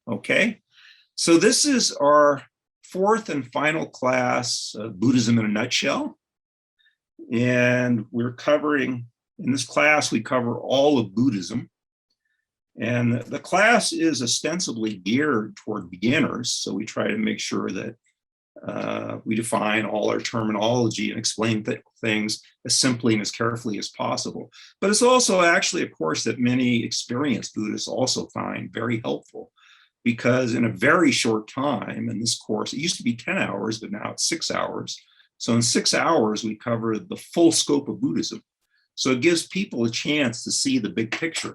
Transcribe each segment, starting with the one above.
Okay, so this is our fourth and final class of Buddhism in a nutshell. And we're covering, in this class, we cover all of Buddhism. And the class is ostensibly geared toward beginners. So we try to make sure that we define all our terminology and explain things as simply and as carefully as possible. But it's also actually a course that many experienced Buddhists also find very helpful, because in a very short time in this course, it used to be 10 hours, but now it's 6 hours. So in 6 hours, we cover the full scope of Buddhism. So it gives people a chance to see the big picture,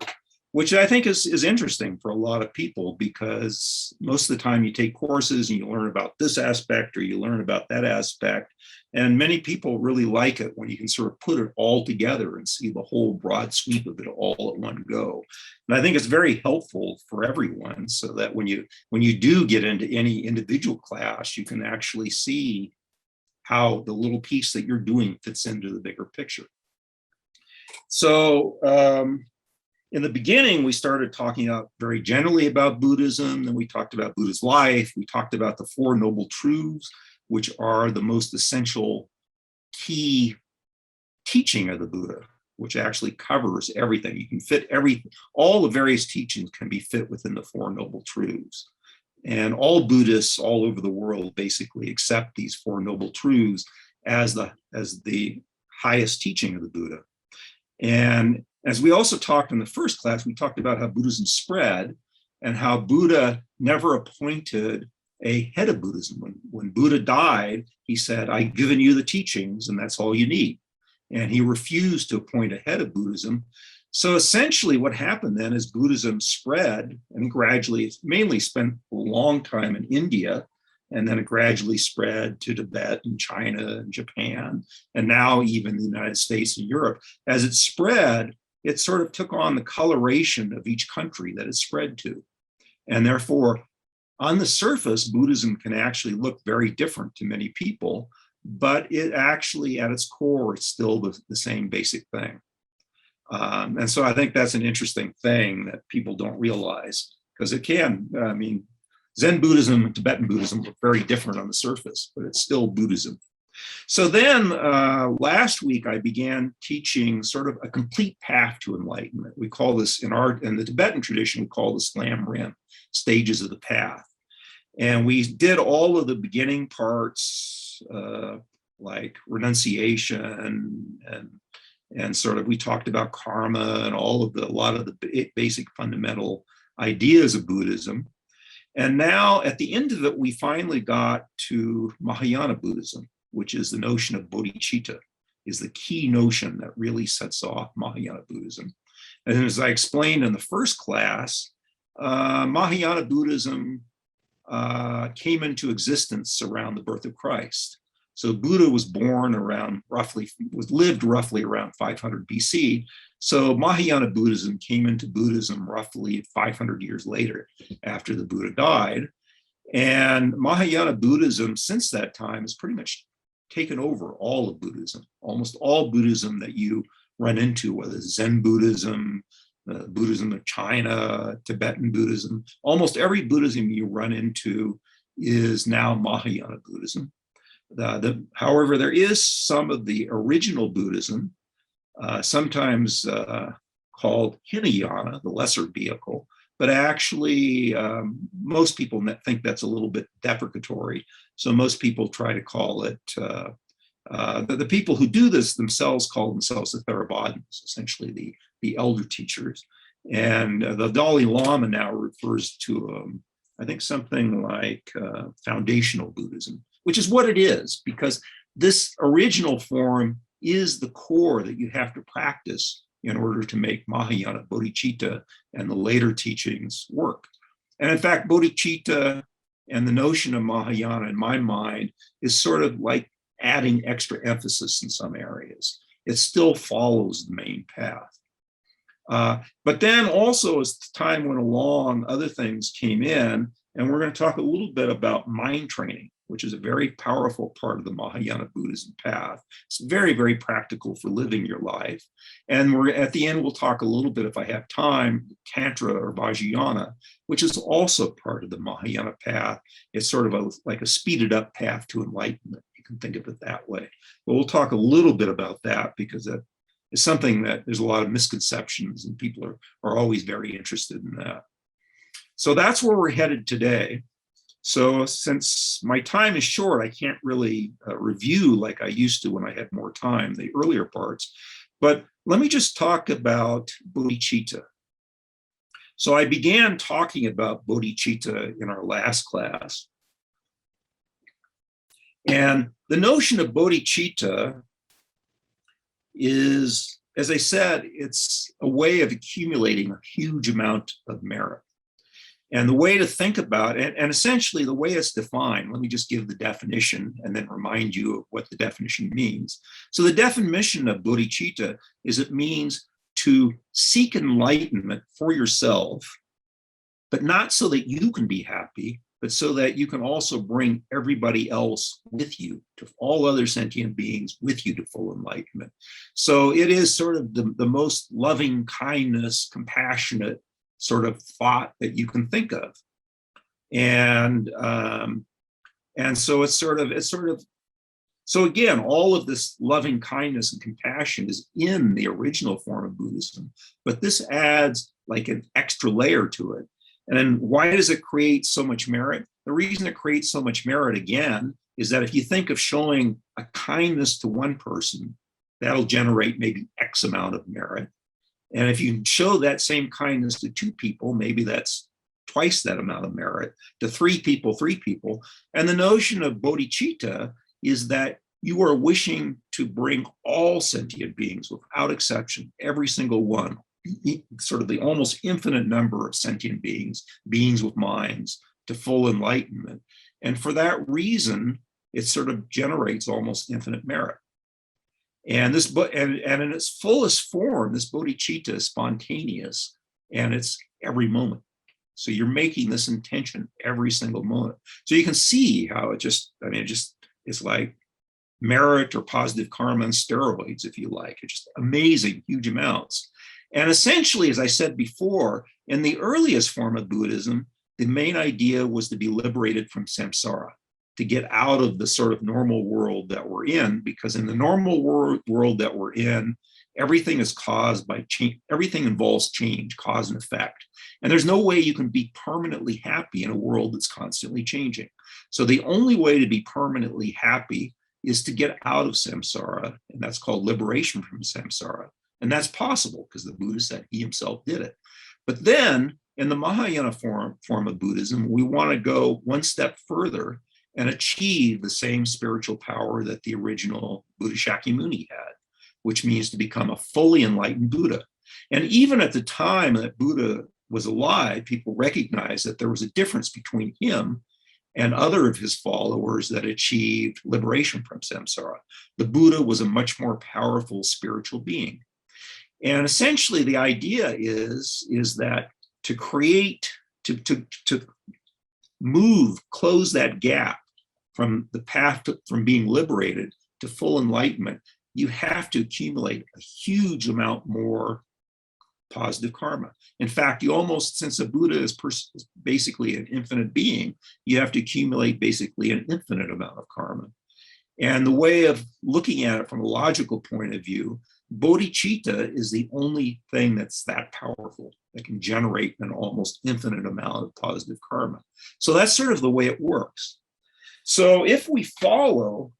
which I think is interesting for a lot of people, because most of the time you take courses and you learn about this aspect or you learn about that aspect. And many people really like it when you can sort of put it all together and see the whole broad sweep of it all at one go. And I think it's very helpful for everyone, so that when you do get into any individual class, you can actually see how the little piece that you're doing fits into the bigger picture. So, in the beginning, we started talking very generally about Buddhism, then we talked about Buddha's life, we talked about the Four Noble Truths, which are the most essential key teaching of the Buddha, which actually covers everything. You can fit all the various teachings can be fit within the Four Noble Truths. And all Buddhists all over the world basically accept these Four Noble Truths as the highest teaching of the Buddha. And as we also talked in the first class, we talked about how Buddhism spread and how Buddha never appointed a head of Buddhism. When Buddha died, he said, "I've given you the teachings and that's all you need." And he refused to appoint a head of Buddhism. So essentially what happened then is Buddhism spread, and gradually, it mainly spent a long time in India, and then it gradually spread to Tibet and China and Japan, and now even the United States and Europe. As it spread, it sort of took on the coloration of each country that it spread to. And therefore, on the surface, Buddhism can actually look very different to many people, but it actually, at its core, it's still the same basic thing. And so I think that's an interesting thing that people don't realize, because it can, I mean, Zen Buddhism and Tibetan Buddhism look very different on the surface, but it's still Buddhism. So then last week, I began teaching sort of a complete path to enlightenment. We call this, in the Tibetan tradition, we call this Lam Rim, stages of the path. And we did all of the beginning parts, like renunciation and sort of, we talked about karma and a lot of the basic fundamental ideas of Buddhism. And now at the end of it, we finally got to Mahayana Buddhism, which is the notion of bodhicitta, is the key notion that really sets off Mahayana Buddhism. And as I explained in the first class, Mahayana Buddhism came into existence around the birth of Christ. So Buddha was born lived roughly around 500 BC. So Mahayana Buddhism came into Buddhism roughly 500 years later, after the Buddha died. And Mahayana Buddhism, since that time, has pretty much taken over all of Buddhism. Almost all Buddhism that you run into, whether it's Zen Buddhism, Buddhism of China, Tibetan Buddhism, almost every Buddhism you run into is now Mahayana Buddhism. However, there is some of the original Buddhism, sometimes called Hinayana, the lesser vehicle, but actually most people think that's a little bit deprecatory. So most people try to call it, the people who do this themselves call themselves the Theravadas, essentially the elder teachers. And the Dalai Lama now refers to, I think, something like foundational Buddhism, which is what it is, because this original form is the core that you have to practice in order to make Mahayana Bodhichitta and the later teachings work. And in fact, Bodhichitta and the notion of Mahayana, in my mind, is sort of like adding extra emphasis in some areas. It still follows the main path. But then also, as time went along, other things came in, and we're going to talk a little bit about mind training which is a very powerful part of the Mahayana Buddhism path. It's very, very practical for living your life. And we're at the end, we'll talk a little bit, if I have time, Tantra of Ajiana, which is also part of the Mahayana path. It's sort of like a speeded up path to enlightenment. You can think of it that way. But we'll talk a little bit about that because that is something that there's a lot of misconceptions and people are always very interested in that. So that's where we're headed today. So since my time is short, I can't really review like I used to when I had more time, the earlier parts. But let me just talk about bodhicitta. So I began talking about bodhicitta in our last class. And the notion of bodhicitta is, as I said, it's a way of accumulating a huge amount of merit. And the way to think about it, and essentially the way it's defined, let me just give the definition and then remind you of what the definition means. So the definition of bodhicitta is it means to seek enlightenment for yourself, but not so that you can be happy, but so that you can also bring everybody else with you, to all other sentient beings with you to full enlightenment. So it is sort of the most loving kindness, compassionate sort of thought that you can think of. And so so again, all of this loving kindness and compassion is in the original form of Buddhism, but this adds like an extra layer to it. And then why does it create so much merit? The reason it creates so much merit, again, is that if you think of showing a kindness to one person, that'll generate maybe X amount of merit. And if you show that same kindness to two people, maybe that's twice that amount of merit. To three people. And the notion of bodhicitta is that you are wishing to bring all sentient beings without exception, every single one, sort of the almost infinite number of sentient beings, beings with minds, to full enlightenment. And for that reason, it sort of generates almost infinite merit. And this, and in its fullest form, this bodhicitta is spontaneous, and it's every moment. So you're making this intention every single moment. So you can see how it's like merit or positive karma and steroids, if you like. It's just amazing, huge amounts. And essentially, as I said before, in the earliest form of Buddhism, the main idea was to be liberated from samsara, to get out of the sort of normal world that we're in, because in the normal world that we're in, everything is caused by change. Everything involves change, cause and effect. And there's no way you can be permanently happy in a world that's constantly changing. So the only way to be permanently happy is to get out of samsara, and that's called liberation from samsara. And that's possible because the Buddha said he himself did it. But then in the Mahayana form of Buddhism, we want to go one step further and achieve the same spiritual power that the original Buddha Shakyamuni had, which means to become a fully enlightened Buddha. And even at the time that Buddha was alive, people recognized that there was a difference between him and other of his followers that achieved liberation from samsara. The Buddha was a much more powerful spiritual being. And essentially the idea is that to create, to close that gap from the path from being liberated to full enlightenment, you have to accumulate a huge amount more positive karma. In fact, since a Buddha is basically an infinite being, you have to accumulate basically an infinite amount of karma. And the way of looking at it from a logical point of view, bodhicitta is the only thing that's that powerful that can generate an almost infinite amount of positive karma. So that's sort of the way it works. So if we follow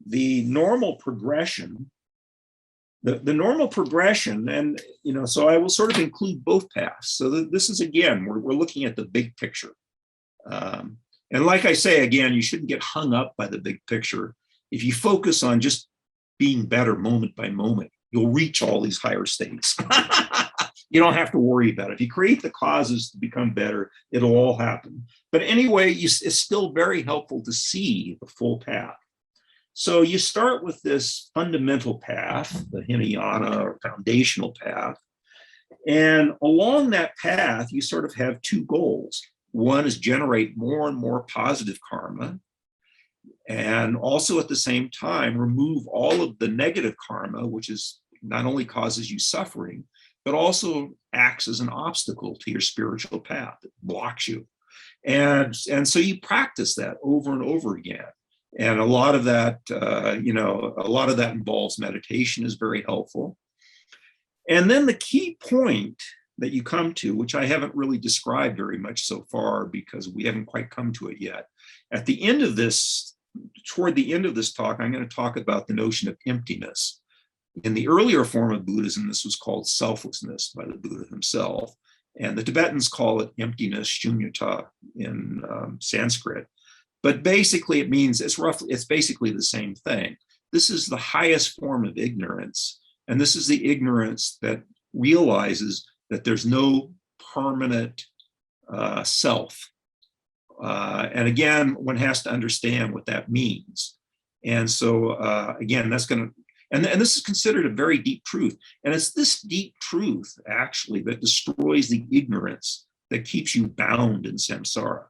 the normal progression, the normal progression, and so I will sort of include both paths. So this is, again, we're looking at the big picture. And like I say, again, you shouldn't get hung up by the big picture. If you focus on just being better moment by moment, you'll reach all these higher states. You don't have to worry about it. If you create the causes to become better, it'll all happen. But anyway, it's still very helpful to see the full path. So you start with this fundamental path, the Hinayana or foundational path. And along that path, you sort of have two goals. One is generate more and more positive karma. And also at the same time, remove all of the negative karma, which is not only causes you suffering, but also acts as an obstacle to your spiritual path. It blocks you. And so you practice that over and over again. And a lot of that, a lot of that involves meditation, is very helpful. And then the key point that you come to, which I haven't really described very much so far because we haven't quite come to it yet. At the end of this, toward the end of this talk, I'm going to talk about the notion of emptiness. In the earlier form of Buddhism, this was called selflessness by the Buddha himself. And the Tibetans call it emptiness, shunyata, in Sanskrit. But basically it means it's basically the same thing. This is the highest form of ignorance. And this is the ignorance that realizes that there's no permanent self. And again, one has to understand what that means. And so again, that's going to, and this is considered a very deep truth. And it's this deep truth, actually, that destroys the ignorance that keeps you bound in samsara.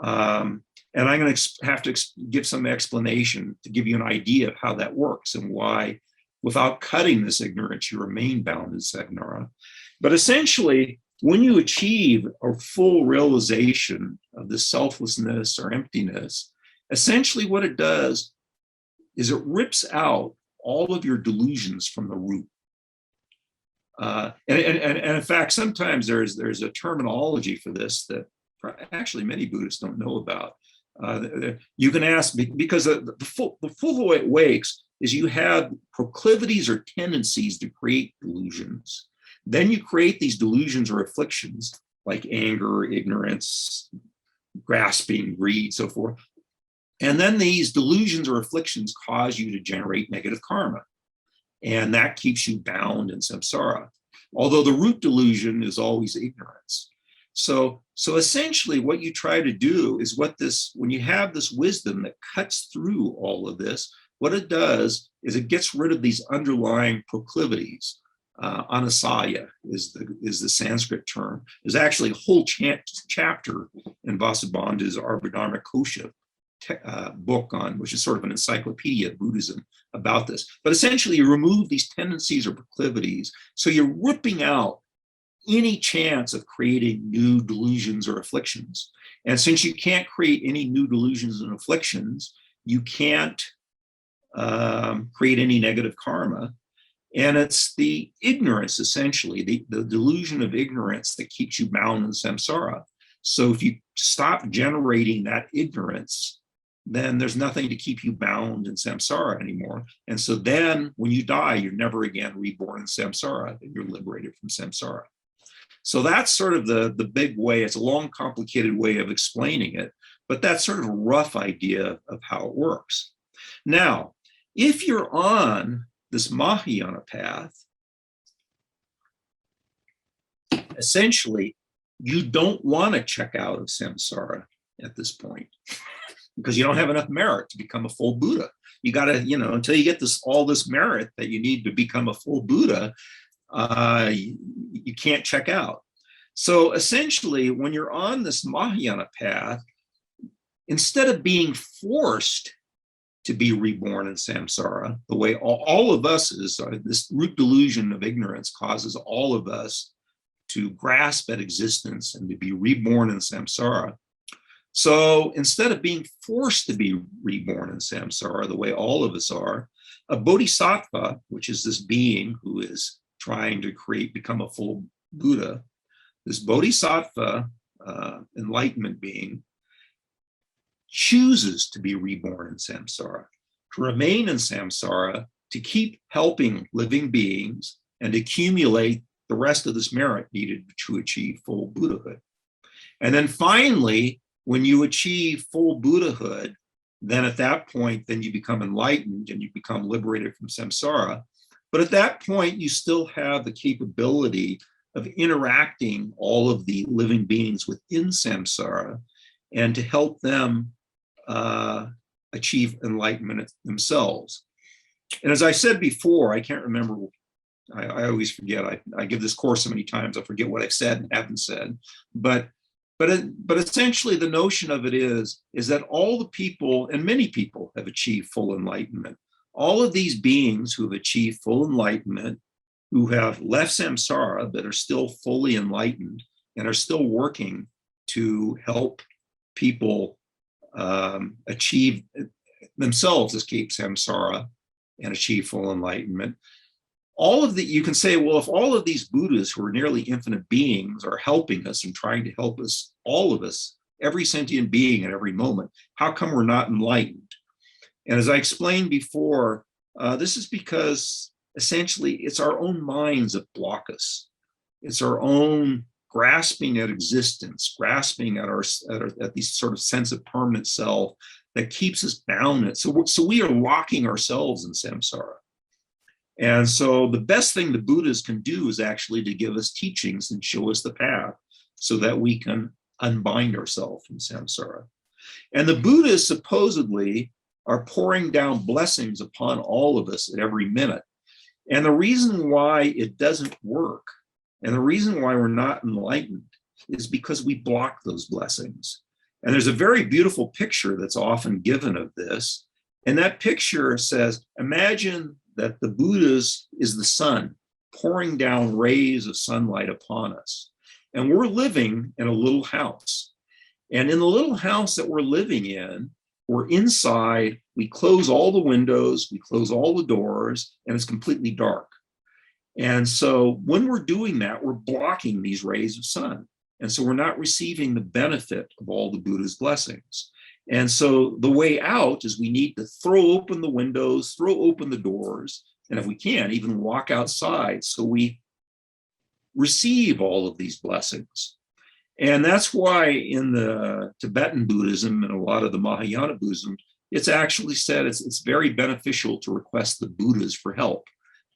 And I'm going to have to give some explanation to give you an idea of how that works and why, without cutting this ignorance, you remain bound in samsara. But essentially, when you achieve a full realization of the selflessness or emptiness, essentially what it does is it rips out all of your delusions from the root. And in fact, sometimes there's a terminology for this that actually many Buddhists don't know about. You can ask, because the full way it wakes is you have proclivities or tendencies to create delusions. Then you create these delusions or afflictions like anger, ignorance, grasping, greed, so forth. And then these delusions or afflictions cause you to generate negative karma. And that keeps you bound in samsara. Although the root delusion is always ignorance. So essentially what you try to do is when you have this wisdom that cuts through all of this, what it does is it gets rid of these underlying proclivities. Anasaya is the Sanskrit term. There's actually a whole chapter in Vasubandhu's Abhidharma Kosha book on, which is sort of an encyclopedia of Buddhism about this. But essentially you remove these tendencies or proclivities. So you're ripping out any chance of creating new delusions or afflictions. And since you can't create any new delusions and afflictions, you can't create any negative karma. And it's the ignorance, essentially, the delusion of ignorance that keeps you bound in samsara. So if you stop generating that ignorance, then there's nothing to keep you bound in samsara anymore. And so then when you die, you're never again reborn in samsara, and you're liberated from samsara. So that's sort of the big way. It's a long, complicated way of explaining it, but that's sort of a rough idea of how it works. Now, if you're on this Mahayana path, essentially, you don't want to check out of samsara at this point because you don't have enough merit to become a full Buddha. You got to, until you get all this merit that you need to become a full Buddha, you can't check out. So essentially, when you're on this Mahayana path, instead of being forced to be reborn in samsara, the way all of us is, this root delusion of ignorance causes all of us to grasp at existence and to be reborn in samsara. So instead of being forced to be reborn in samsara, the way all of us are, a bodhisattva, which is this being who is trying to become a full Buddha, this bodhisattva, enlightenment being, chooses to be reborn in samsara, to remain in samsara, to keep helping living beings and accumulate the rest of this merit needed to achieve full Buddhahood. And then finally, when you achieve full Buddhahood, then at that point, then you become enlightened and you become liberated from samsara. But at that point, you still have the capability of interacting all of the living beings within samsara and to help them achieve enlightenment themselves. And as I said before, I can't remember, I always forget, I give this course so many times, I forget what I've said and haven't said, but But essentially the notion of it is that all the people, and many people have achieved full enlightenment. All of these beings who have achieved full enlightenment, who have left samsara but are still fully enlightened and are still working to help people achieve themselves, escape samsara and achieve full enlightenment. All of the, you can say, well, if all of these Buddhas who are nearly infinite beings are helping us and trying to help us, all of us, every sentient being at every moment, how come we're not enlightened? And as I explained before, this is because essentially it's our own minds that block us. It's our own grasping at existence, grasping at at these sort of sense of permanent self that keeps us bound. So we are locking ourselves in samsara. And so the best thing the Buddhas can do is actually to give us teachings and show us the path so that we can unbind ourselves from samsara. And the Buddhas supposedly are pouring down blessings upon all of us at every minute. And the reason why it doesn't work, and the reason why we're not enlightened, is because we block those blessings. And there's a very beautiful picture that's often given of this. And that picture says, imagine that the Buddhas is the sun pouring down rays of sunlight upon us. And we're living in a little house. And in the little house that we're living in, we're inside, we close all the windows, we close all the doors, and it's completely dark. And so when we're doing that, we're blocking these rays of sun. And so we're not receiving the benefit of all the Buddha's blessings. And so the way out is we need to throw open the windows, throw open the doors, and if we can, even walk outside so we receive all of these blessings. And that's why in the Tibetan Buddhism and a lot of the Mahayana Buddhism, it's actually said it's very beneficial to request the Buddhas for help,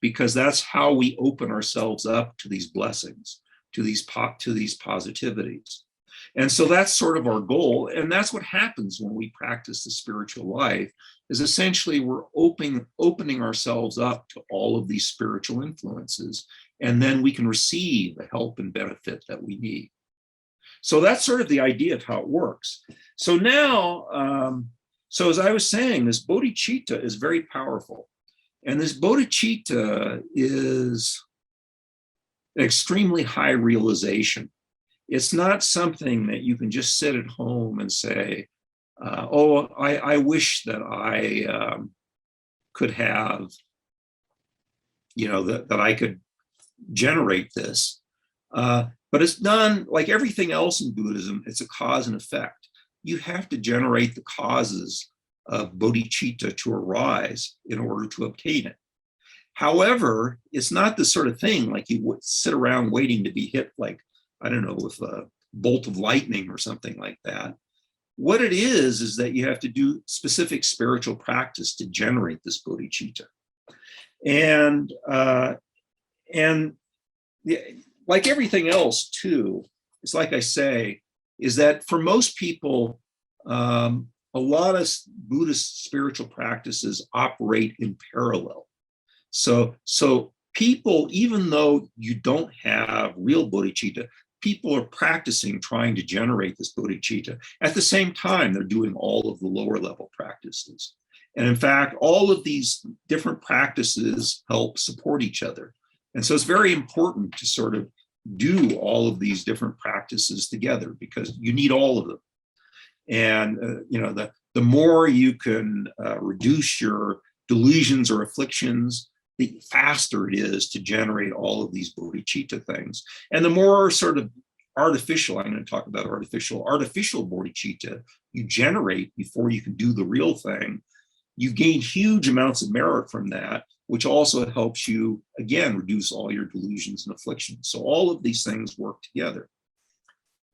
because that's how we open ourselves up to these blessings, to these positivities. And so that's sort of our goal. And that's what happens when we practice the spiritual life, is essentially we're opening ourselves up to all of these spiritual influences, and then we can receive the help and benefit that we need. So that's sort of the idea of how it works. So now, so as I was saying, this bodhicitta is very powerful. And this bodhicitta is an extremely high realization. It's not something that you can just sit at home and say, oh, I wish that I could have, that I could generate this. But it's done like everything else in Buddhism, it's a cause and effect. You have to generate the causes of bodhicitta to arise in order to obtain it. However, it's not the sort of thing like you would sit around waiting to be hit like, I don't know, with a bolt of lightning or something like that. What it is that you have to do specific spiritual practice to generate this bodhicitta. And like everything else too, it's like I say, is that for most people, a lot of Buddhist spiritual practices operate in parallel. So people, even though you don't have real bodhicitta, people are practicing trying to generate this bodhicitta. At the same time, they're doing all of the lower level practices. And in fact, all of these different practices help support each other. And so it's very important to sort of do all of these different practices together, because you need all of them. And the more you can reduce your delusions or afflictions, the faster it is to generate all of these bodhicitta things. And the more sort of artificial, I'm going to talk about artificial bodhicitta you generate before you can do the real thing, you gain huge amounts of merit from that, which also helps you, again, reduce all your delusions and afflictions. So all of these things work together.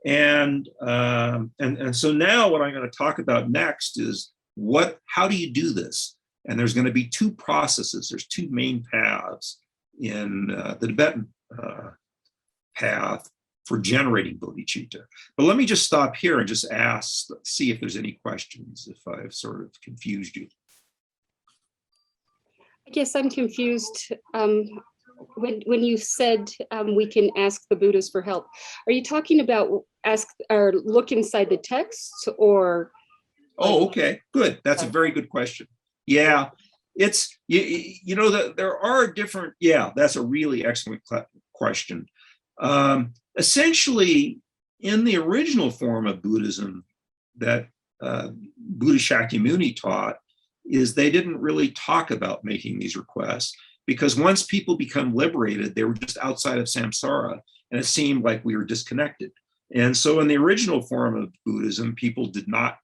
And so now what I'm going to talk about next is how do you do this? And there's going to be two processes. There's two main paths in the Tibetan path for generating bodhicitta. But let me just stop here and just see if there's any questions, if I've sort of confused you. I guess I'm confused. When you said we can ask the Buddhas for help, are you talking about ask or look inside the text, or? Oh, okay, good. That's a very good question. Yeah, it's, you know, there are different, yeah, that's a really excellent question. Essentially, in the original form of Buddhism that Buddha Shakyamuni taught, is they didn't really talk about making these requests, because once people become liberated, they were just outside of samsara, and it seemed like we were disconnected. And so in the original form of Buddhism, people did not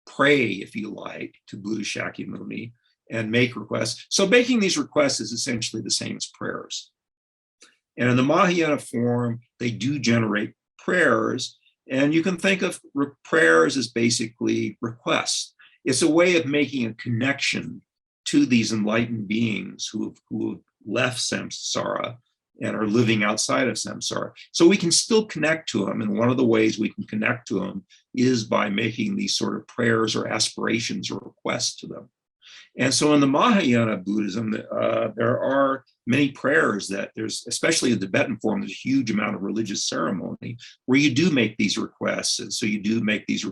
pray, if you like, to Buddha Shakyamuni and make requests. So making these requests is essentially the same as prayers. And in the Mahayana form, they do generate prayers. And you can think of prayers as basically requests. It's a way of making a connection to these enlightened beings who have left samsara and are living outside of samsara. So we can still connect to them. And one of the ways we can connect to them is by making these sort of prayers or aspirations or requests to them. And so in the Mahayana Buddhism, there are many prayers that there's, especially in the Tibetan form, there's a huge amount of religious ceremony where you do make these requests. And so you do make these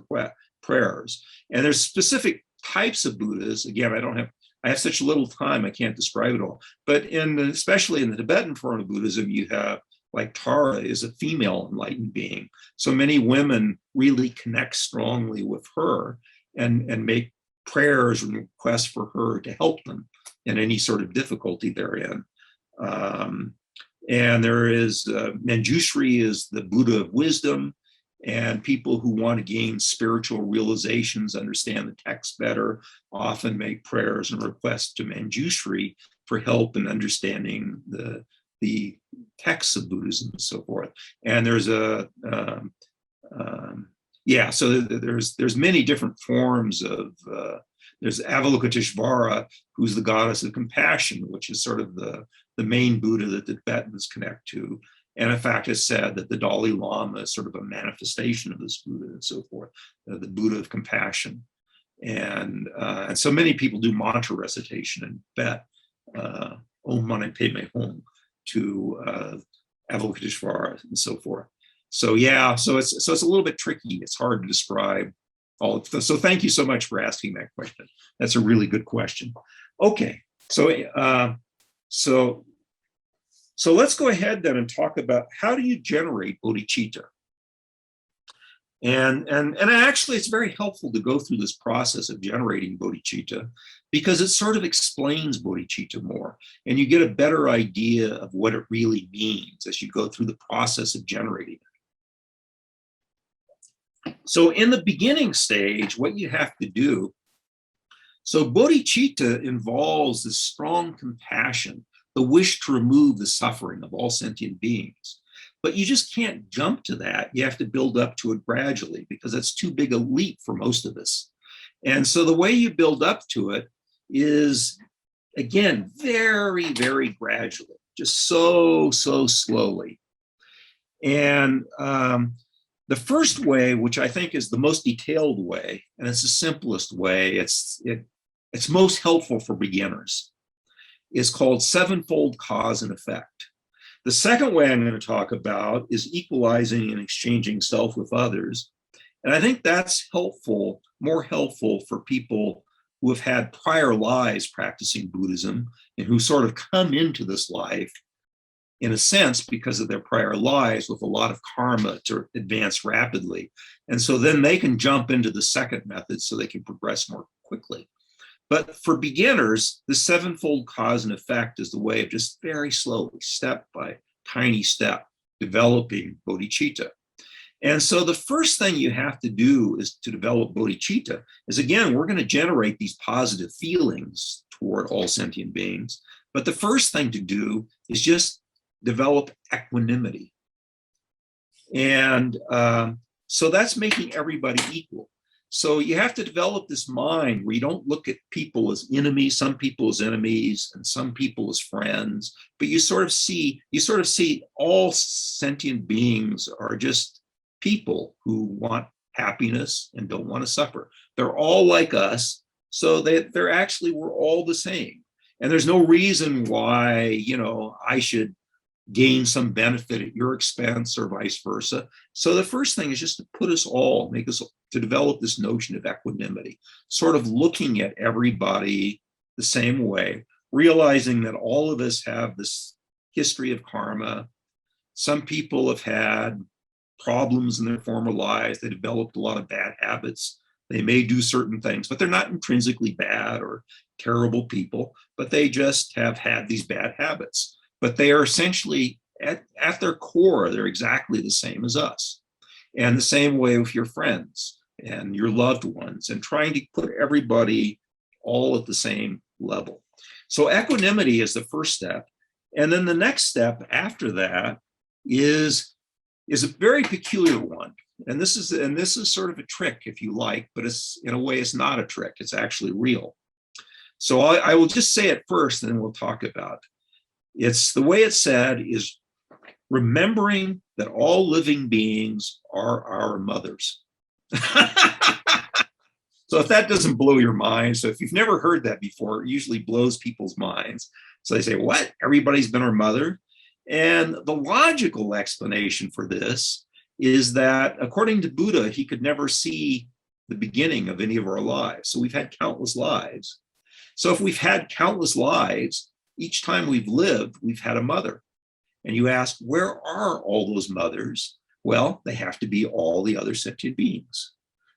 prayers. And there's specific types of Buddhas. Again, I have such little time, I can't describe it all. But especially in the Tibetan form of Buddhism, you have, like, Tara is a female enlightened being. So many women really connect strongly with her and make prayers and requests for her to help them in any sort of difficulty they're in. And there is, Manjushri is the Buddha of wisdom, and people who want to gain spiritual realizations, understand the text better, often make prayers and requests to Manjushri for help in understanding the texts of Buddhism and so forth. And there's so there's many different forms of, there's Avalokiteshvara, who's the goddess of compassion, which is sort of the main Buddha that the Tibetans connect to. And in fact, it's said that the Dalai Lama is sort of a manifestation of this Buddha and so forth, the Buddha of compassion. And so many people do mantra recitation in Tibet, Om Mani Padme Hum, to Avalokiteshvara and so forth. So yeah, so it's a little bit tricky. It's hard to describe all of this. So thank you so much for asking that question. That's a really good question. Okay, so let's go ahead then and talk about how do you generate bodhicitta. And actually, it's very helpful to go through this process of generating bodhicitta, because it sort of explains bodhicitta more, and you get a better idea of what it really means as you go through the process of generating it. So in the beginning stage, what you have to do, so bodhicitta involves this strong compassion, the wish to remove the suffering of all sentient beings. But you just can't jump to that. You have to build up to it gradually, because it's too big a leap for most of us. And so the way you build up to it is, again, very, very gradually, just so slowly. And the first way, which I think is the most detailed way, and it's the simplest way, it's most helpful for beginners, is called sevenfold cause and effect. The second way I'm going to talk about is equalizing and exchanging self with others. And I think that's helpful, more helpful for people who have had prior lives practicing Buddhism and who sort of come into this life, in a sense, because of their prior lives with a lot of karma to advance rapidly. And so then they can jump into the second method so they can progress more quickly. But for beginners, the sevenfold cause and effect is the way of just very slowly, step by tiny step, developing bodhicitta. And so the first thing you have to do is to develop bodhicitta is, again, we're going to generate these positive feelings toward all sentient beings. But the first thing to do is just develop equanimity. And so that's making everybody equal. So you have to develop this mind where you don't look at people as enemies, some people as enemies, and some people as friends, but you sort of see all sentient beings are just people who want happiness and don't want to suffer. They're all like us, so we're all the same. And there's no reason why, I should gain some benefit at your expense or vice versa. So the first thing is just to put us all, to develop this notion of equanimity, sort of looking at everybody the same way, realizing that all of us have this history of karma. Some people have had problems in their former lives. They developed a lot of bad habits. They may do certain things, but they're not intrinsically bad or terrible people, but they just have had these bad habits. But they are essentially, at their core, they're exactly the same as us. And the same way with your friends and your loved ones, and trying to put everybody all at the same level. So equanimity is the first step. And then the next step after that is a very peculiar one. And this is sort of a trick, if you like, but it's, in a way, it's not a trick. It's actually real. So I will just say it first, and then we'll talk about it. It's the way it's said is remembering that all living beings are our mothers. So if that doesn't blow your mind, so if you've never heard that before, it usually blows people's minds. So they say, what? Everybody's been our mother? And the logical explanation for this is that according to Buddha, he could never see the beginning of any of our lives. So we've had countless lives. So if we've had countless lives, each time we've lived, we've had a mother. And you ask, where are all those mothers? Well, they have to be all the other sentient beings.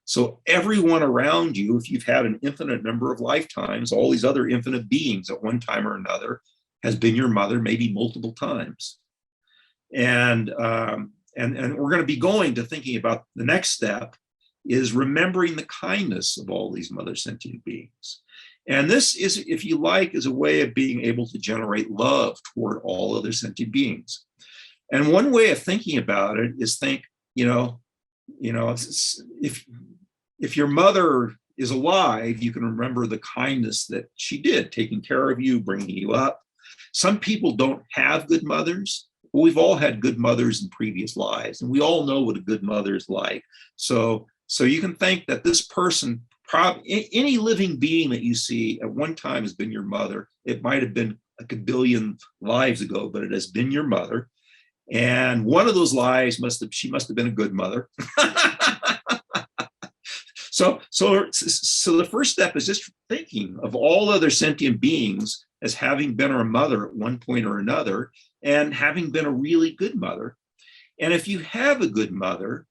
So everyone around you, if you've had an infinite number of lifetimes, all these other infinite beings at one time or another has been your mother, maybe multiple times. And we're going to be going to thinking about the next step is remembering the kindness of all these mother sentient beings. And this is, if you like, is a way of being able to generate love toward all other sentient beings. And one way of thinking about it is think, if your mother is alive, you can remember the kindness that she did, taking care of you, bringing you up. Some people don't have good mothers, but we've all had good mothers in previous lives, and we all know what a good mother is like. So you can think that this person, any living being that you see at one time has been your mother. It might have been like a billion lives ago, but it has been your mother. And one of those lives she must have been a good mother. So the first step is just thinking of all other sentient beings as having been our mother at one point or another, and having been a really good mother. And if you have a good mother,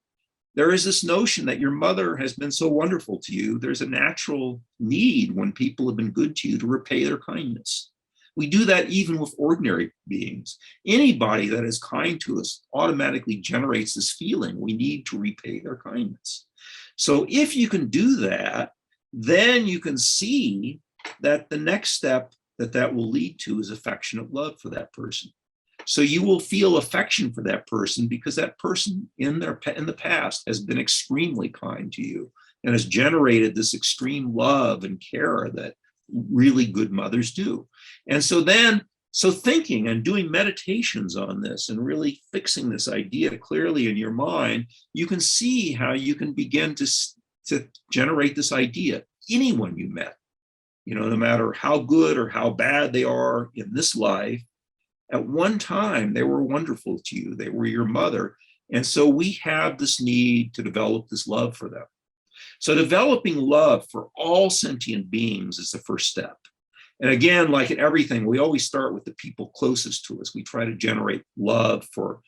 there is this notion that your mother has been so wonderful to you. There's a natural need when people have been good to you to repay their kindness. We do that even with ordinary beings. Anybody that is kind to us automatically generates this feeling we need to repay their kindness. So if you can do that, then you can see that the next step that will lead to is affectionate love for that person. So you will feel affection for that person because that person in the past has been extremely kind to you and has generated this extreme love and care that really good mothers do. And so thinking and doing meditations on this and really fixing this idea clearly in your mind, you can see how you can begin to generate this idea. Anyone you met, no matter how good or how bad they are in this life, at one time they were wonderful to you. They were your mother. And so we have this need to develop this love for them. So developing love for all sentient beings is the first step. And again, like in everything, we always start with the people closest to us. We try to generate love for,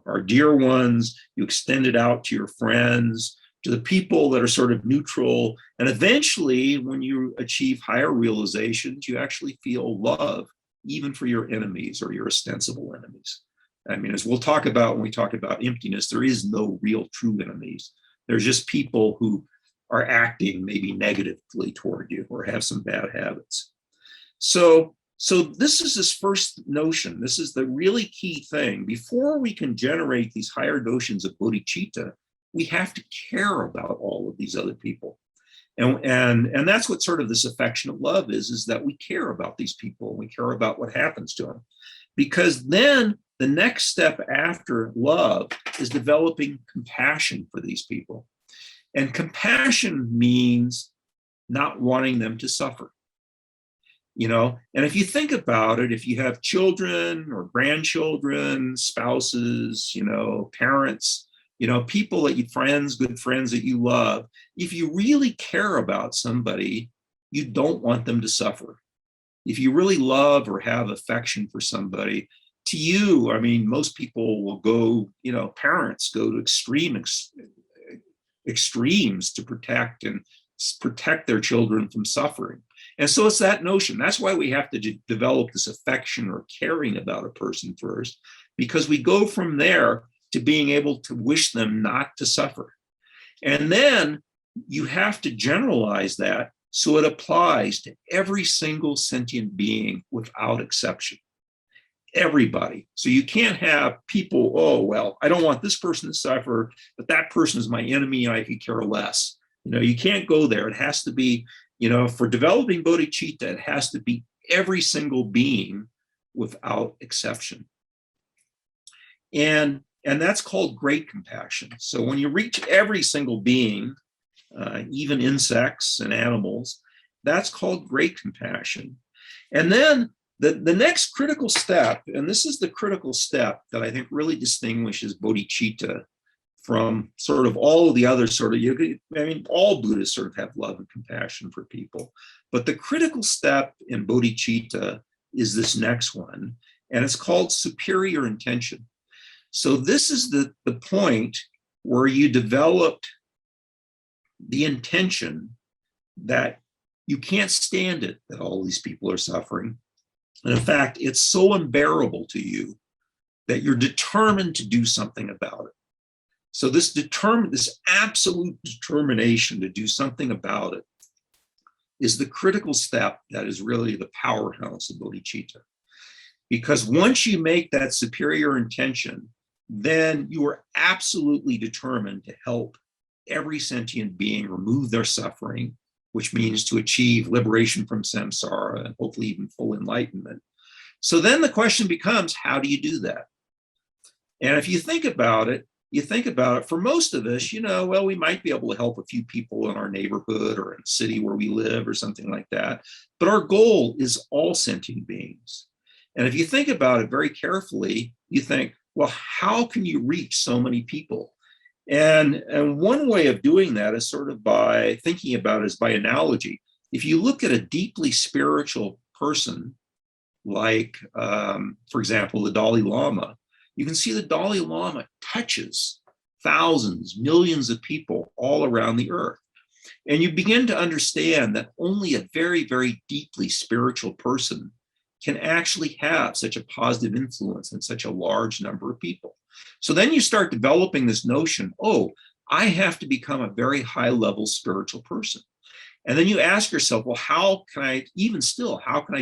our dear ones. You extend it out to your friends, to the people that are sort of neutral. And eventually, when you achieve higher realizations, you actually feel love, even for your enemies or your ostensible enemies. I mean, as we'll talk about when we talk about emptiness, there is no real true enemies. There's just people who are acting maybe negatively toward you or have some bad habits. So this is this first notion. This is the really key thing. Before we can generate these higher notions of bodhicitta, we have to care about all of these other people. And that's what sort of this affectionate love is that we care about these people. We care about what happens to them. Because then the next step after love is developing compassion for these people. And compassion means not wanting them to suffer. And if you think about it, if you have children or grandchildren, spouses, parents, people that you good friends that you love, if you really care about somebody, you don't want them to suffer. If you really love or have affection for somebody, to you, I mean, most people will go, parents go to extremes to protect their children from suffering. And so it's that notion. That's why we have to develop this affection or caring about a person first, because we go from there to being able to wish them not to suffer. And then you have to generalize that so it applies to every single sentient being without exception. Everybody. So you can't have people, oh, well, I don't want this person to suffer, but that person is my enemy and I could care less. You can't go there. It has to be, for developing bodhicitta, it has to be every single being without exception. And that's called great compassion. So when you reach every single being, even insects and animals, that's called great compassion. And then the next critical step, and this is the critical step that I think really distinguishes bodhicitta from sort of all of the other all Buddhists sort of have love and compassion for people. But the critical step in bodhicitta is this next one, and it's called superior intention. So this is the point where you developed the intention that you can't stand it that all these people are suffering. And in fact, it's so unbearable to you that you're determined to do something about it. So this absolute determination to do something about it is the critical step that is really the powerhouse of bodhicitta. Because once you make that superior intention, then you are absolutely determined to help every sentient being remove their suffering, which means to achieve liberation from samsara and hopefully even full enlightenment. So then the question becomes, how do you do that? And if you think about it, for most of us, we might be able to help a few people in our neighborhood or in the city where we live or something like that. But our goal is all sentient beings. And if you think about it very carefully, you think, well, how can you reach so many people? And one way of doing that is sort of by thinking about it as by analogy. If you look at a deeply spiritual person, like, for example, the Dalai Lama, you can see the Dalai Lama touches thousands, millions of people all around the earth. And you begin to understand that only a very, very deeply spiritual person can actually have such a positive influence in such a large number of people. So then you start developing this notion, oh, I have to become a very high level spiritual person. And then you ask yourself, well, how can I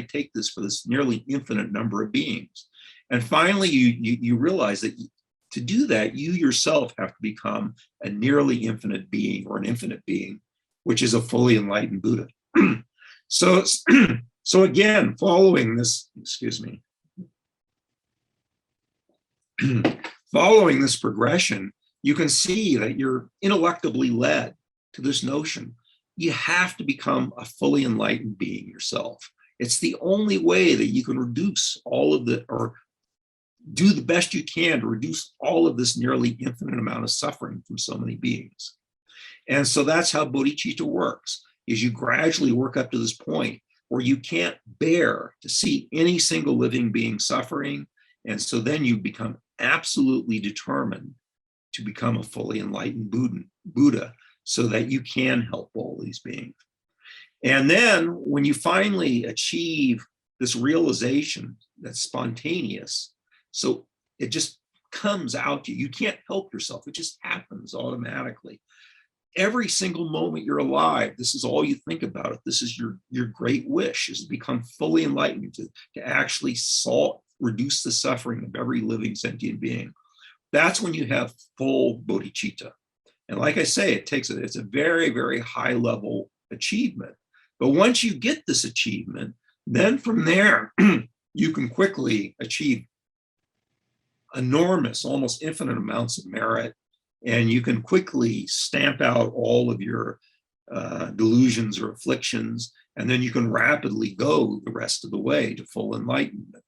take this for this nearly infinite number of beings? And finally, you realize that to do that, you yourself have to become a nearly infinite being or an infinite being, which is a fully enlightened Buddha. So again, following this progression, you can see that you're ineluctably led to this notion. You have to become a fully enlightened being yourself. It's the only way that you can reduce or do the best you can to reduce all of this nearly infinite amount of suffering from so many beings. And so that's how bodhicitta works, is you gradually work up to this point where you can't bear to see any single living being suffering. And so then you become absolutely determined to become a fully enlightened Buddha so that you can help all these beings. And then when you finally achieve this realization that's spontaneous, so it just comes out to you. You can't help yourself. It just happens automatically. Every single moment you're alive, this is all you think about it. This is your great wish, is to become fully enlightened, to actually reduce the suffering of every living sentient being. That's when you have full bodhicitta. And like I say, it's a very, very high level achievement. But once you get this achievement, then from there, you can quickly achieve enormous, almost infinite amounts of merit, and you can quickly stamp out all of your delusions or afflictions, and then you can rapidly go the rest of the way to full enlightenment.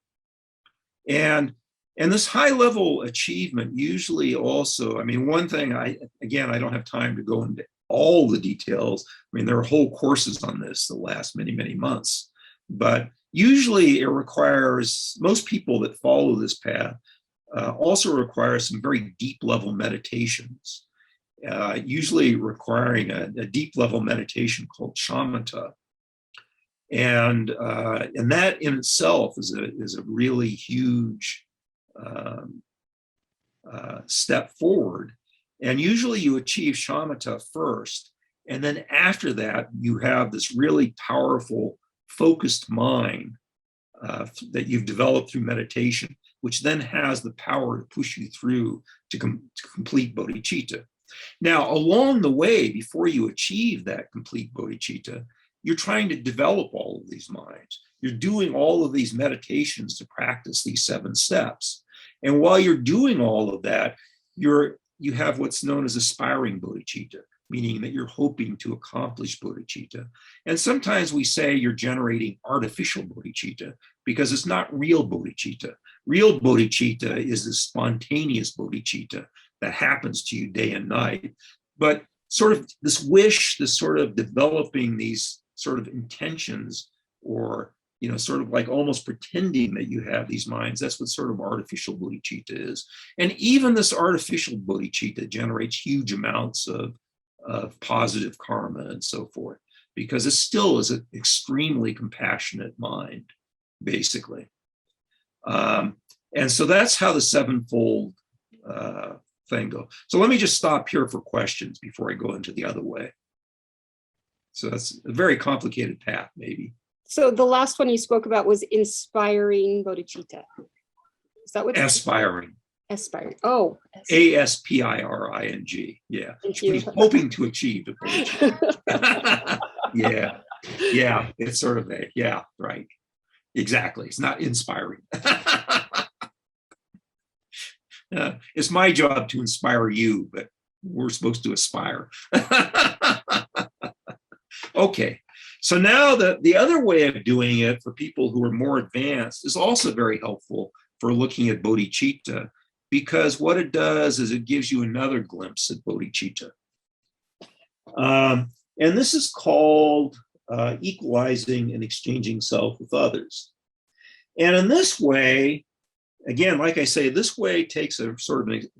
And this high level achievement usually also, I mean, one thing I don't have time to go into all the details. I mean, there are whole courses on this that last many, many months, but usually it requires, most people that follow this path also require some very deep level meditations, usually requiring a deep level meditation called shamatha. And that in itself is a really huge step forward. And usually you achieve shamatha first, and then after that you have this really powerful focused mind that you've developed through meditation, which then has the power to push you through to complete bodhicitta. Now, along the way, before you achieve that complete bodhicitta, you're trying to develop all of these minds. You're doing all of these meditations to practice these 7 steps. And while you're doing all of that, you have what's known as aspiring bodhicitta, meaning that you're hoping to accomplish bodhicitta. And sometimes we say you're generating artificial bodhicitta because it's not real bodhicitta. Real bodhicitta is the spontaneous bodhicitta that happens to you day and night. But sort of this wish, this sort of developing these sort of intentions, or sort of like almost pretending that you have these minds, that's what sort of artificial bodhicitta is. And even this artificial bodhicitta generates huge amounts of positive karma and so forth, because it still is an extremely compassionate mind, basically. And so that's how the 7-fold thing goes. So let me just stop here for questions before I go into the other way. So that's a very complicated path, maybe. So the last one you spoke about was inspiring bodhicitta. Is that what? Aspiring. Aspiring. Oh. Aspiring. Yeah. Thank you. He's hoping to achieve the bodhicitta. Yeah. It's sort of right. Exactly. It's not inspiring. It's my job to inspire you, but we're supposed to aspire. Okay, so now the other way of doing it for people who are more advanced is also very helpful for looking at bodhicitta, because what it does is it gives you another glimpse at bodhicitta. And this is called equalizing and exchanging self with others. And in this way, again, like I say, this way takes a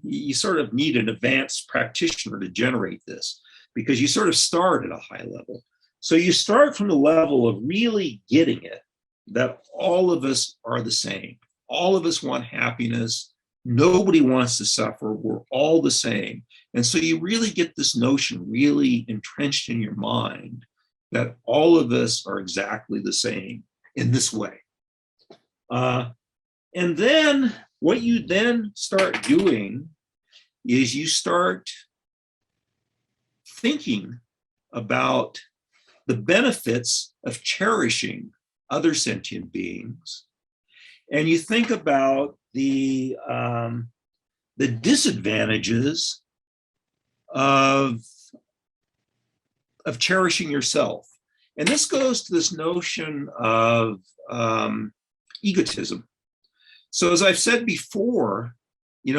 you sort of need an advanced practitioner to generate this, because you sort of start at a high level. So you start from the level of really getting it, that all of us are the same. All of us want happiness. Nobody wants to suffer. We're all the same. And so you really get this notion really entrenched in your mind that all of us are exactly the same in this way. And then what you then start doing is you start thinking about the benefits of cherishing other sentient beings. And you think about the disadvantages of cherishing yourself. And this goes to this notion of egotism. So as I've said before,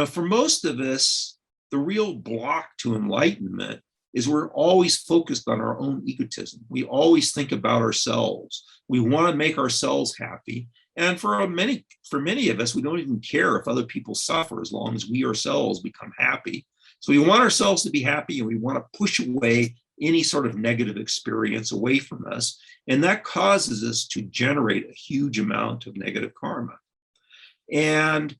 for most of us, the real block to enlightenment is we're always focused on our own egotism. We always think about ourselves. We want to make ourselves happy. And for many of us, we don't even care if other people suffer as long as we ourselves become happy. So we want ourselves to be happy, and we want to push away any sort of negative experience away from us. And that causes us to generate a huge amount of negative karma. And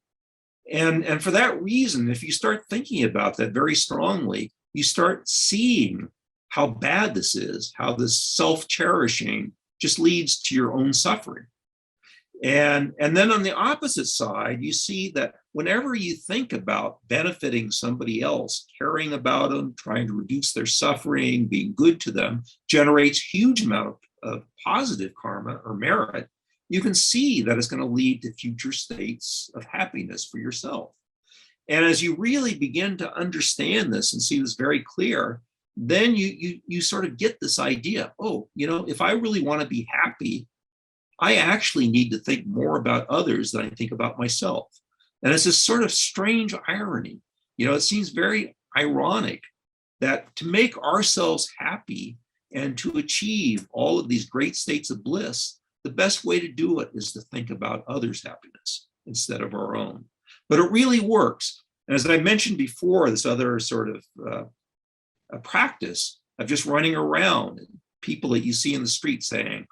for that reason, if you start thinking about that very strongly, you start seeing how bad this is, how this self-cherishing just leads to your own suffering. And then on the opposite side, you see that whenever you think about benefiting somebody else, caring about them, trying to reduce their suffering, being good to them, generates huge amount of positive karma or merit, you can see that it's going to lead to future states of happiness for yourself. And as you really begin to understand this and see this very clear, then you sort of get this idea, oh, if I really want to be happy, I actually need to think more about others than I think about myself. And it's this sort of strange irony. It seems very ironic that to make ourselves happy and to achieve all of these great states of bliss, the best way to do it is to think about others' happiness instead of our own. But it really works. And as I mentioned before, this other sort of a practice of just running around and people that you see in the street saying,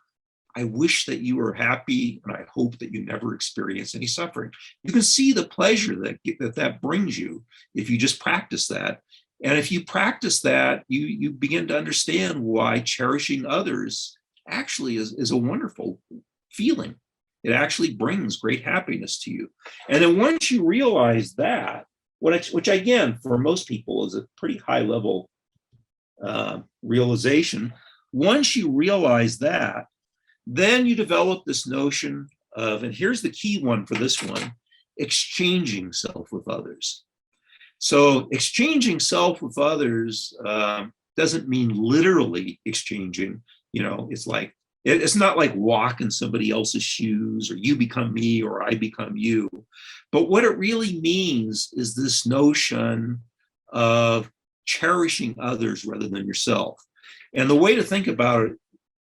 I wish that you were happy and I hope that you never experience any suffering. You can see the pleasure that brings you if you just practice that. And if you practice that, you begin to understand why cherishing others actually is a wonderful feeling. It actually brings great happiness to you. And then once you realize that, which again, for most people is a pretty high level realization, once you realize that, then you develop this notion of, and here's the key one for this one, exchanging self with others. So exchanging self with others doesn't mean literally exchanging. It's not like walk in somebody else's shoes or you become me or I become you. But what it really means is this notion of cherishing others rather than yourself. And the way to think about it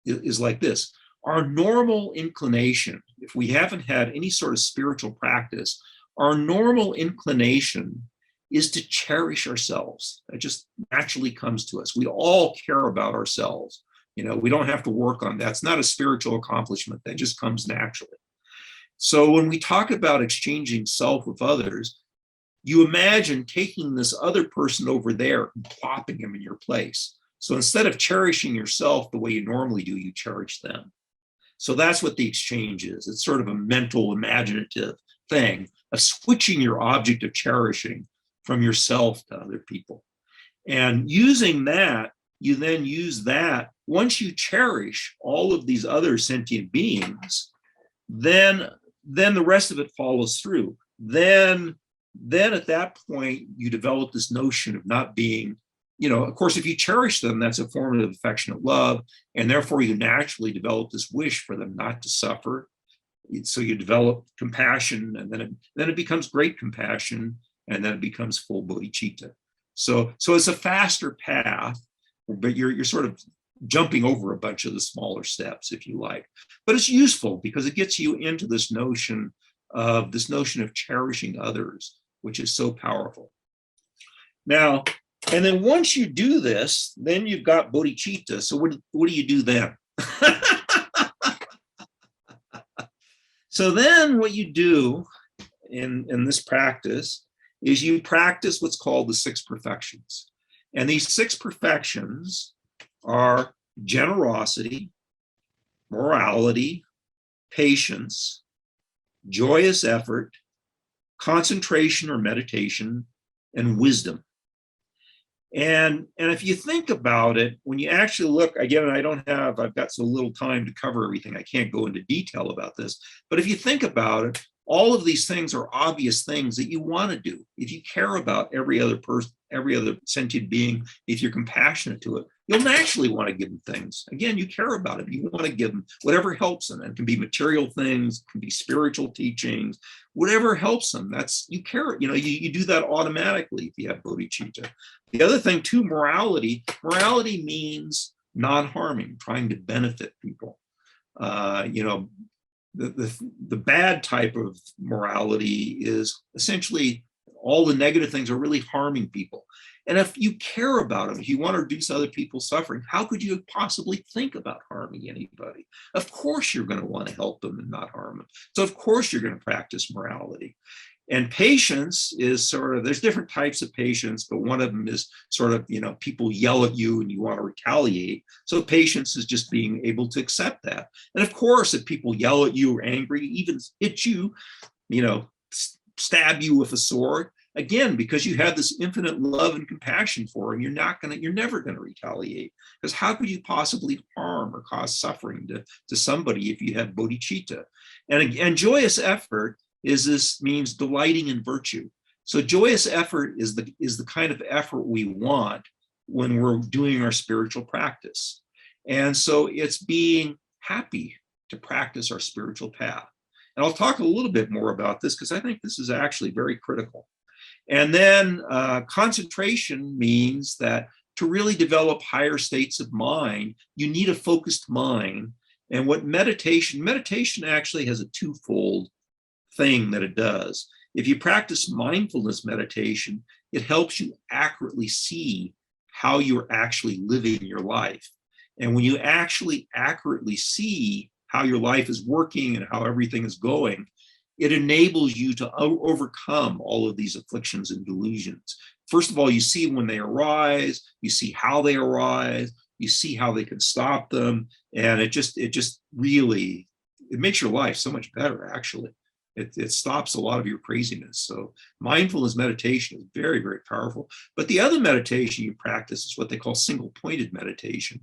is like this. Our normal inclination, if we haven't had any sort of spiritual practice, our normal inclination is to cherish ourselves. It just naturally comes to us. We all care about ourselves. We don't have to work on that. It's not a spiritual accomplishment. That just comes naturally. So when we talk about exchanging self with others, you imagine taking this other person over there and plopping him in your place. So instead of cherishing yourself the way you normally do, you cherish them. So that's what the exchange is. It's sort of a mental, imaginative thing of switching your object of cherishing from yourself to other people. And using that, you then use that. Once you cherish all of these other sentient beings, then the rest of it follows through. Then at that point, you develop this notion of not being, of course, if you cherish them, that's a form of affectionate love. And therefore, you naturally develop this wish for them not to suffer. So you develop compassion, and then it becomes great compassion, and then it becomes full bodhicitta. So it's a faster path, but you're sort of jumping over a bunch of the smaller steps, if you like. But it's useful because it gets you into this notion of cherishing others, which is so powerful. Now, and then once you do this, then you've got bodhicitta. So what do you do then? So then what you do in this practice is you practice what's called the 6 perfections. And these 6 perfections are generosity, morality, patience, joyous effort, concentration or meditation, and wisdom. And if you think about it, when you actually look, again, I've got so little time to cover everything, I can't go into detail about this, but if you think about it, all of these things are obvious things that you want to do. If you care about every other person, every other sentient being, if you're compassionate to it, you'll naturally want to give them things. Again, you care about them. You want to give them whatever helps them. And it can be material things, it can be spiritual teachings, whatever helps them. That's, you care, you do that automatically if you have bodhicitta. The other thing too, morality. Morality means non-harming, trying to benefit people. The bad type of morality is essentially all the negative things are really harming people. And if you care about them, if you want to reduce other people's suffering, how could you possibly think about harming anybody? Of course, you're going to want to help them and not harm them. So of course, you're going to practice morality. And patience is sort of, there's different types of patience, but one of them is sort of, people yell at you and you want to retaliate. So patience is just being able to accept that. And of course, if people yell at you or angry, even hit you, stab you with a sword, again, because you have this infinite love and compassion for them, you're never going to retaliate. Because how could you possibly harm or cause suffering to somebody if you have bodhicitta? And joyous effort means delighting in virtue. So joyous effort is the kind of effort we want when we're doing our spiritual practice. And so it's being happy to practice our spiritual path. And I'll talk a little bit more about this because I think this is actually very critical. And then concentration means that to really develop higher states of mind, you need a focused mind. And what meditation actually has a twofold thing that it does. If you practice mindfulness meditation, it helps you accurately see how you're actually living your life. And when you actually accurately see how your life is working and how everything is going, it enables you to overcome all of these afflictions and delusions. First of all, you see when they arise, you see how they arise, you see how they can stop them. And it just really, it makes your life so much better, actually. It stops a lot of your craziness. So mindfulness meditation is very, very powerful. But the other meditation you practice is what they call single-pointed meditation.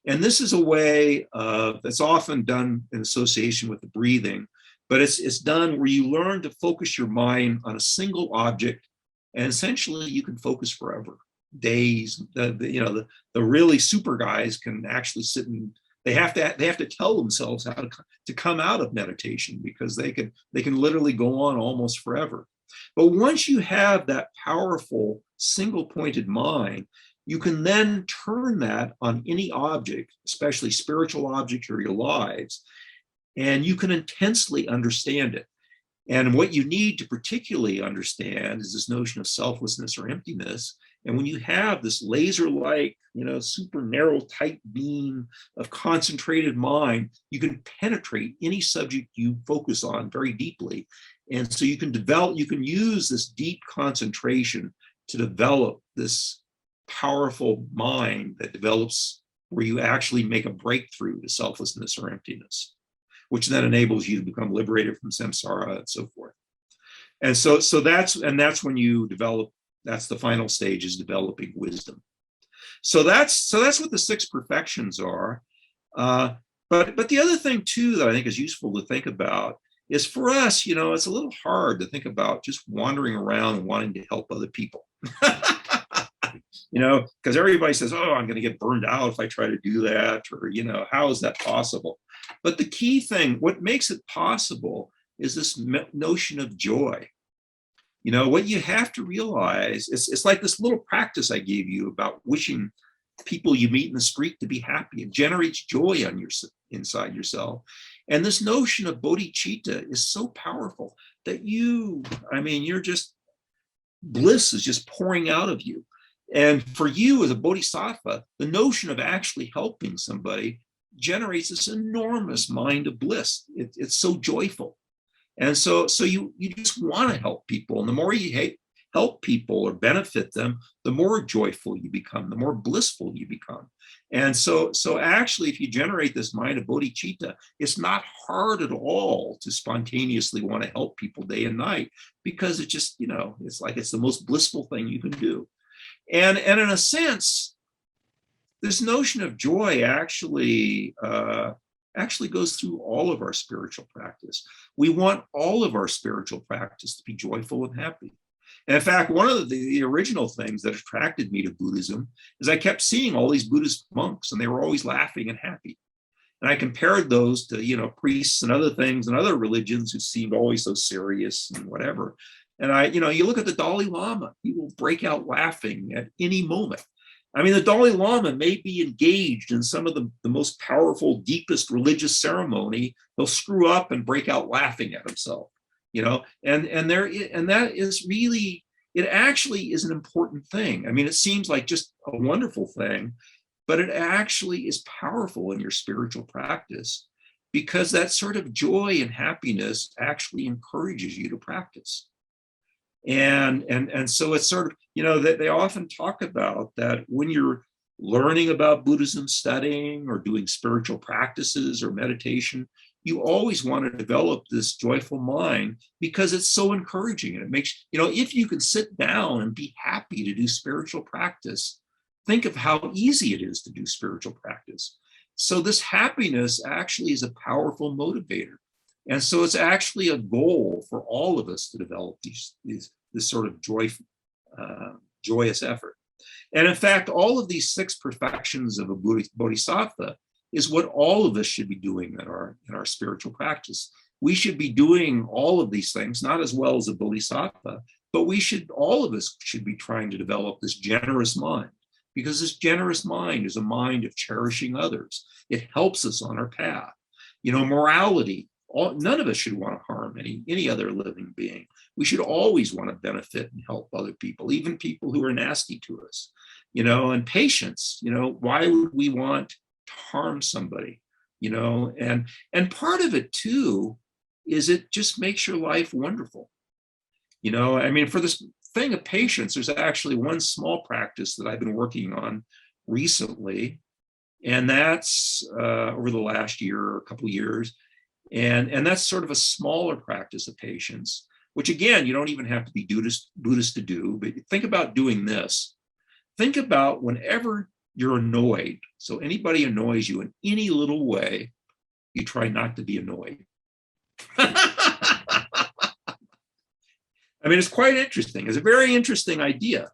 And this is a way that's often done in association with the breathing, but it's done where you learn to focus your mind on a single object, and essentially you can focus forever, days. The really super guys can actually sit and they have to tell themselves how to come out of meditation, because they can literally go on almost forever. But once you have that powerful single-pointed mind, you can then turn that on any object, especially spiritual objects or your lives, and you can intensely understand it. And what you need to particularly understand is this notion of selflessness or emptiness. And when you have this laser-like, super narrow, tight beam of concentrated mind, you can penetrate any subject you focus on very deeply. And so you can use this deep concentration to develop this powerful mind that develops where you actually make a breakthrough to selflessness or emptiness, which then enables you to become liberated from samsara and so forth. And so that's when you develop, that's the final stage, is developing wisdom. So that's what the six perfections are. But the other thing too that I think is useful to think about is, for us, it's a little hard to think about just wandering around and wanting to help other people. Because everybody says, oh, I'm going to get burned out if I try to do that, or, how is that possible? But the key thing, what makes it possible, is this notion of joy. What you have to realize, it's like this little practice I gave you about wishing people you meet in the street to be happy. It generates joy on inside yourself. And this notion of bodhicitta is so powerful that you're just, bliss is just pouring out of you. And for you as a bodhisattva, the notion of actually helping somebody generates this enormous mind of bliss. It's so joyful. And so you just want to help people. And the more you help people or benefit them, the more joyful you become, the more blissful you become. And so actually, if you generate this mind of bodhicitta, it's not hard at all to spontaneously want to help people day and night, because it just, it's like it's the most blissful thing you can do. And in a sense, this notion of joy actually goes through all of our spiritual practice. We want all of our spiritual practice to be joyful and happy. And in fact, one of the original things that attracted me to Buddhism is I kept seeing all these Buddhist monks, and they were always laughing and happy. And I compared those to, priests and other things and other religions who seemed always so serious and whatever. And you look at the Dalai Lama, he will break out laughing at any moment. I mean, the Dalai Lama may be engaged in some of the most powerful, deepest religious ceremony. He'll screw up and break out laughing at himself, and that is really, it actually is an important thing. I mean, it seems like just a wonderful thing, but it actually is powerful in your spiritual practice, because that sort of joy and happiness actually encourages you to practice. And so it's sort of, that they often talk about that when you're learning about Buddhism, studying or doing spiritual practices or meditation, you always want to develop this joyful mind, because it's so encouraging. And it makes, if you can sit down and be happy to do spiritual practice, think of how easy it is to do spiritual practice. So this happiness actually is a powerful motivator. And so it's actually a goal for all of us to develop this sort of joyous effort. And in fact, all of these 6 perfections of a bodhisattva is what all of us should be doing in our spiritual practice. We should be doing all of these things, not as well as a bodhisattva, but all of us should be trying to develop this generous mind, because this generous mind is a mind of cherishing others. It helps us on our path. Morality, none of us should want to harm any other living being. We should always want to benefit and help other people, even people who are nasty to us. And patience, why would we want to harm somebody? And part of it too is it just makes your life wonderful. For this thing of patience, there's actually one small practice that I've been working on recently, and that's over the last year or a couple of years. And that's sort of a smaller practice of patience, which again, you don't even have to be Buddhist to do, but think about doing this. Think about whenever you're annoyed. So anybody annoys you in any little way, you try not to be annoyed. It's quite interesting. It's a very interesting idea.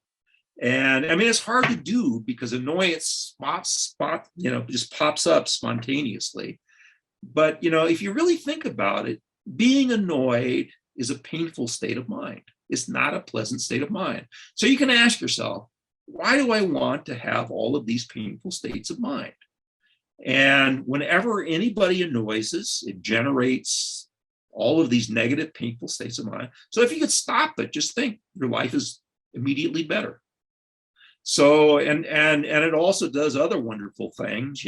And it's hard to do because annoyance just pops up spontaneously. But, if you really think about it, being annoyed is a painful state of mind. It's not a pleasant state of mind. So you can ask yourself, why do I want to have all of these painful states of mind? And whenever anybody annoys us, it generates all of these negative, painful states of mind. So if you could stop it, just think your life is immediately better. So, and it also does other wonderful things,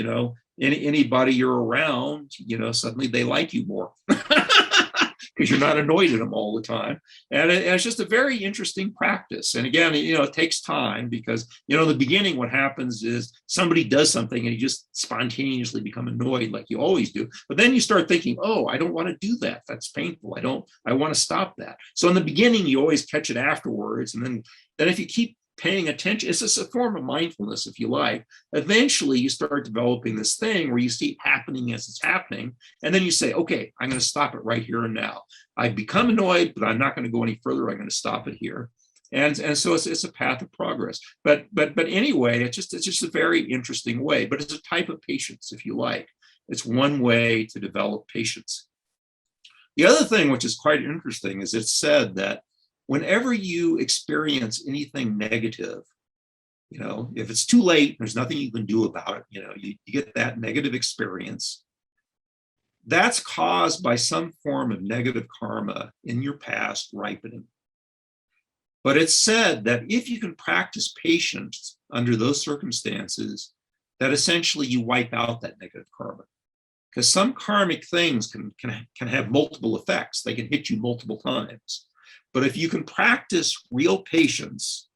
anybody you're around, suddenly they like you more because you're not annoyed at them all the time. And it's just a very interesting practice. And again, it takes time because, in the beginning, what happens is somebody does something and you just spontaneously become annoyed like you always do. But then you start thinking, oh, I don't want to do that. That's painful. I want to stop that. So in the beginning, you always catch it afterwards. And then if you keep paying attention, it's a form of mindfulness, if you like. Eventually, you start developing this thing where you see it happening as it's happening, and then you say, okay, I'm going to stop it right here and now. I've become annoyed, but I'm not going to go any further. I'm going to stop it here. And so it's a path of progress. But anyway, it's just a very interesting way. But it's a type of patience, if you like. It's one way to develop patience. The other thing, which is quite interesting, is it's said that whenever you experience anything negative, if it's too late, there's nothing you can do about it, you get that negative experience, that's caused by some form of negative karma in your past ripening. But it's said that if you can practice patience under those circumstances, that essentially you wipe out that negative karma. Because some karmic things can have multiple effects. They can hit you multiple times. But if you can practice real patience,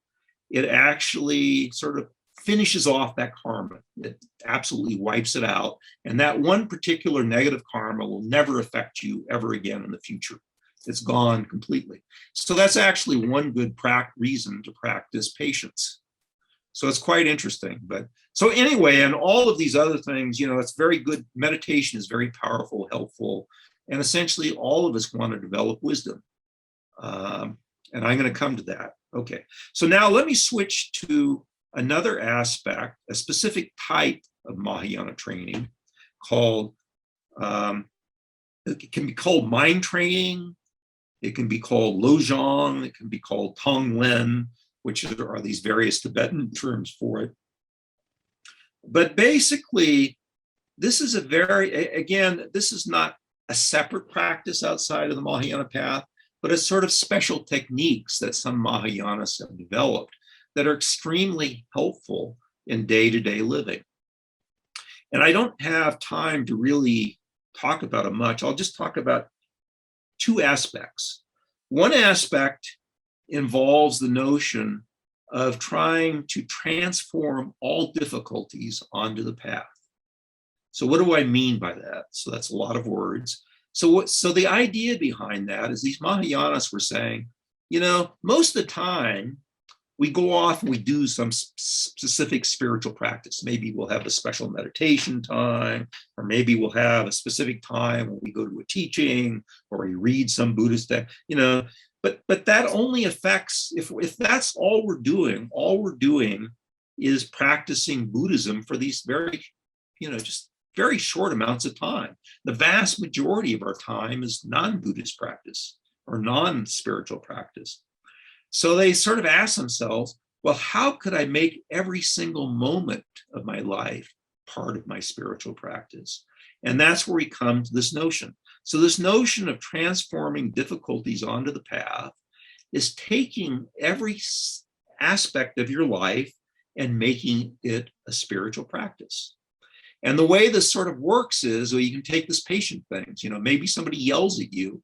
it actually sort of finishes off that karma. It absolutely wipes it out. And that one particular negative karma will never affect you ever again in the future. It's gone completely. So that's actually one good reason to practice patience. So it's quite interesting. But so anyway, and all of these other things, it's very good. Meditation is very powerful, helpful. And essentially all of us want to develop wisdom. And I'm going to come to that. Okay, so now let me switch to another aspect, a specific type of Mahayana training called, it can be called mind training, it can be called Lojong, it can be called Tonglen, which are these various Tibetan terms for it. But basically, this is this is not a separate practice outside of the Mahayana path, but it's sort of special techniques that some Mahayanas have developed that are extremely helpful in day-to-day living. And I don't have time to really talk about it much. I'll just talk about two aspects. One aspect involves the notion of trying to transform all difficulties onto the path. So what do I mean by that? So that's a lot of words. So the idea behind that is these Mahayanas were saying, most of the time we go off and we do some specific spiritual practice. Maybe we'll have a special meditation time, or maybe we'll have a specific time when we go to a teaching or we read some Buddhist text. But that only affects, if that's all we're doing is practicing Buddhism for these very, just very short amounts of time. The vast majority of our time is non-Buddhist practice or non-spiritual practice. So they sort of ask themselves, well, how could I make every single moment of my life part of my spiritual practice? And that's where we come to this notion. So this notion of transforming difficulties onto the path is taking every aspect of your life and making it a spiritual practice. And the way this sort of works is, well, you can take this patient things, maybe somebody yells at you.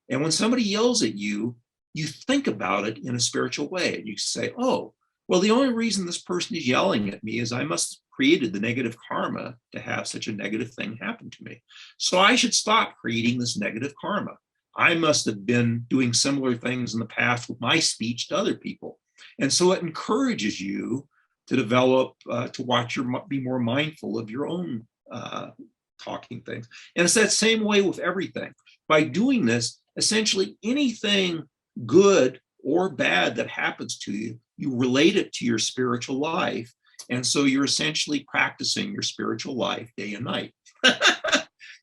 And when somebody yells at you, you think about it in a spiritual way. And you say, oh, well, the only reason this person is yelling at me is I must have created the negative karma to have such a negative thing happen to me. So I should stop creating this negative karma. I must have been doing similar things in the past with my speech to other people. And so it encourages you to develop, to be more mindful of your own talking things. And it's that same way with everything. By doing this, essentially anything good or bad that happens to you, you relate it to your spiritual life. And so you're essentially practicing your spiritual life day and night.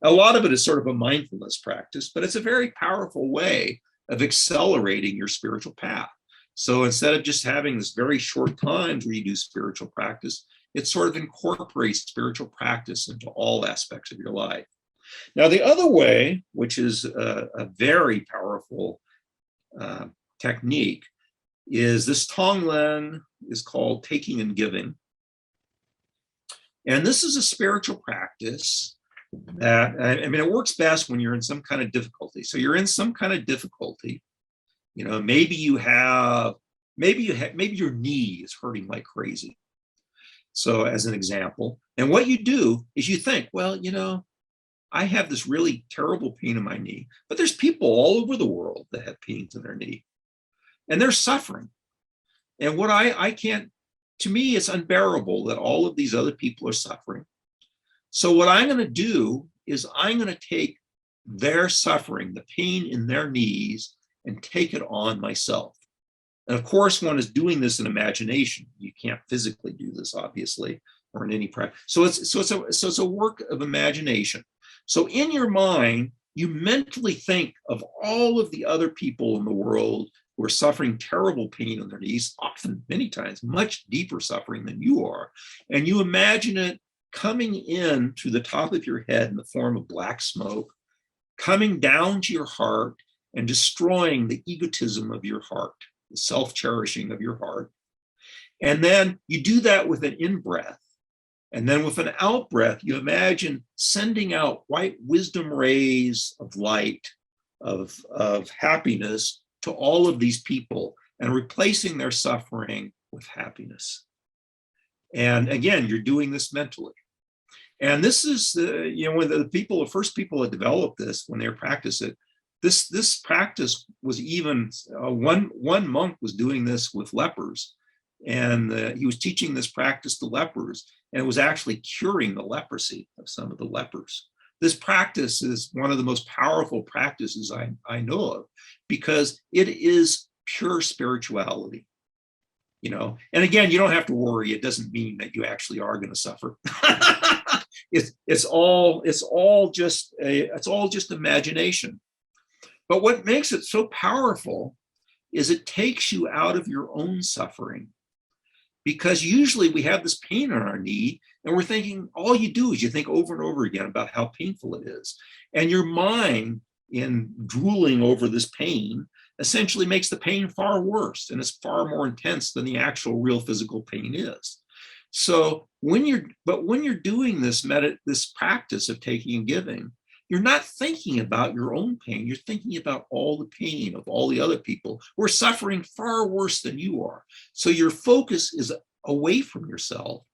A lot of it is sort of a mindfulness practice, but it's a very powerful way of accelerating your spiritual path. So instead of just having this very short times where you do spiritual practice, it sort of incorporates spiritual practice into all aspects of your life. Now, the other way, which is a very powerful technique, is this Tonglen is called taking and giving. And this is a spiritual practice that, it works best when you're in some kind of difficulty. So you're in some kind of difficulty, maybe your knee is hurting like crazy. So as an example, and what you do is you think, well, I have this really terrible pain in my knee, but there's people all over the world that have pains in their knee and they're suffering. And what I can't, to me, it's unbearable that all of these other people are suffering. So what I'm going to do is I'm going to take their suffering, the pain in their knees, and take it on myself. And of course, one is doing this in imagination. You can't physically do this, obviously, or in any practice. So it's a work of imagination. So in your mind, you mentally think of all of the other people in the world who are suffering terrible pain in their knees, often, many times, much deeper suffering than you are. And you imagine it coming in through the top of your head in the form of black smoke, coming down to your heart and destroying the egotism of your heart, the self-cherishing of your heart. And then you do that with an in-breath. And then with an out-breath, you imagine sending out white wisdom rays of light, of happiness to all of these people and replacing their suffering with happiness. And again, you're doing this mentally. And this is, when the first people that developed this, when they practiced it, this practice was even, one monk was doing this with lepers. And he was teaching this practice to lepers, and it was actually curing the leprosy of some of the lepers. This practice is one of the most powerful practices I know of, because it is pure spirituality. And again, you don't have to worry. It doesn't mean that you actually are going to suffer. It's all just imagination. But what makes it so powerful is it takes you out of your own suffering. Because usually we have this pain in our knee and we're thinking, all you do is you think over and over again about how painful it is. And your mind, in drooling over this pain, essentially makes the pain far worse, and it's far more intense than the actual real physical pain is. So when you're doing this practice of taking and giving, you're not thinking about your own pain. You're thinking about all the pain of all the other people who are suffering far worse than you are. So your focus is away from yourself,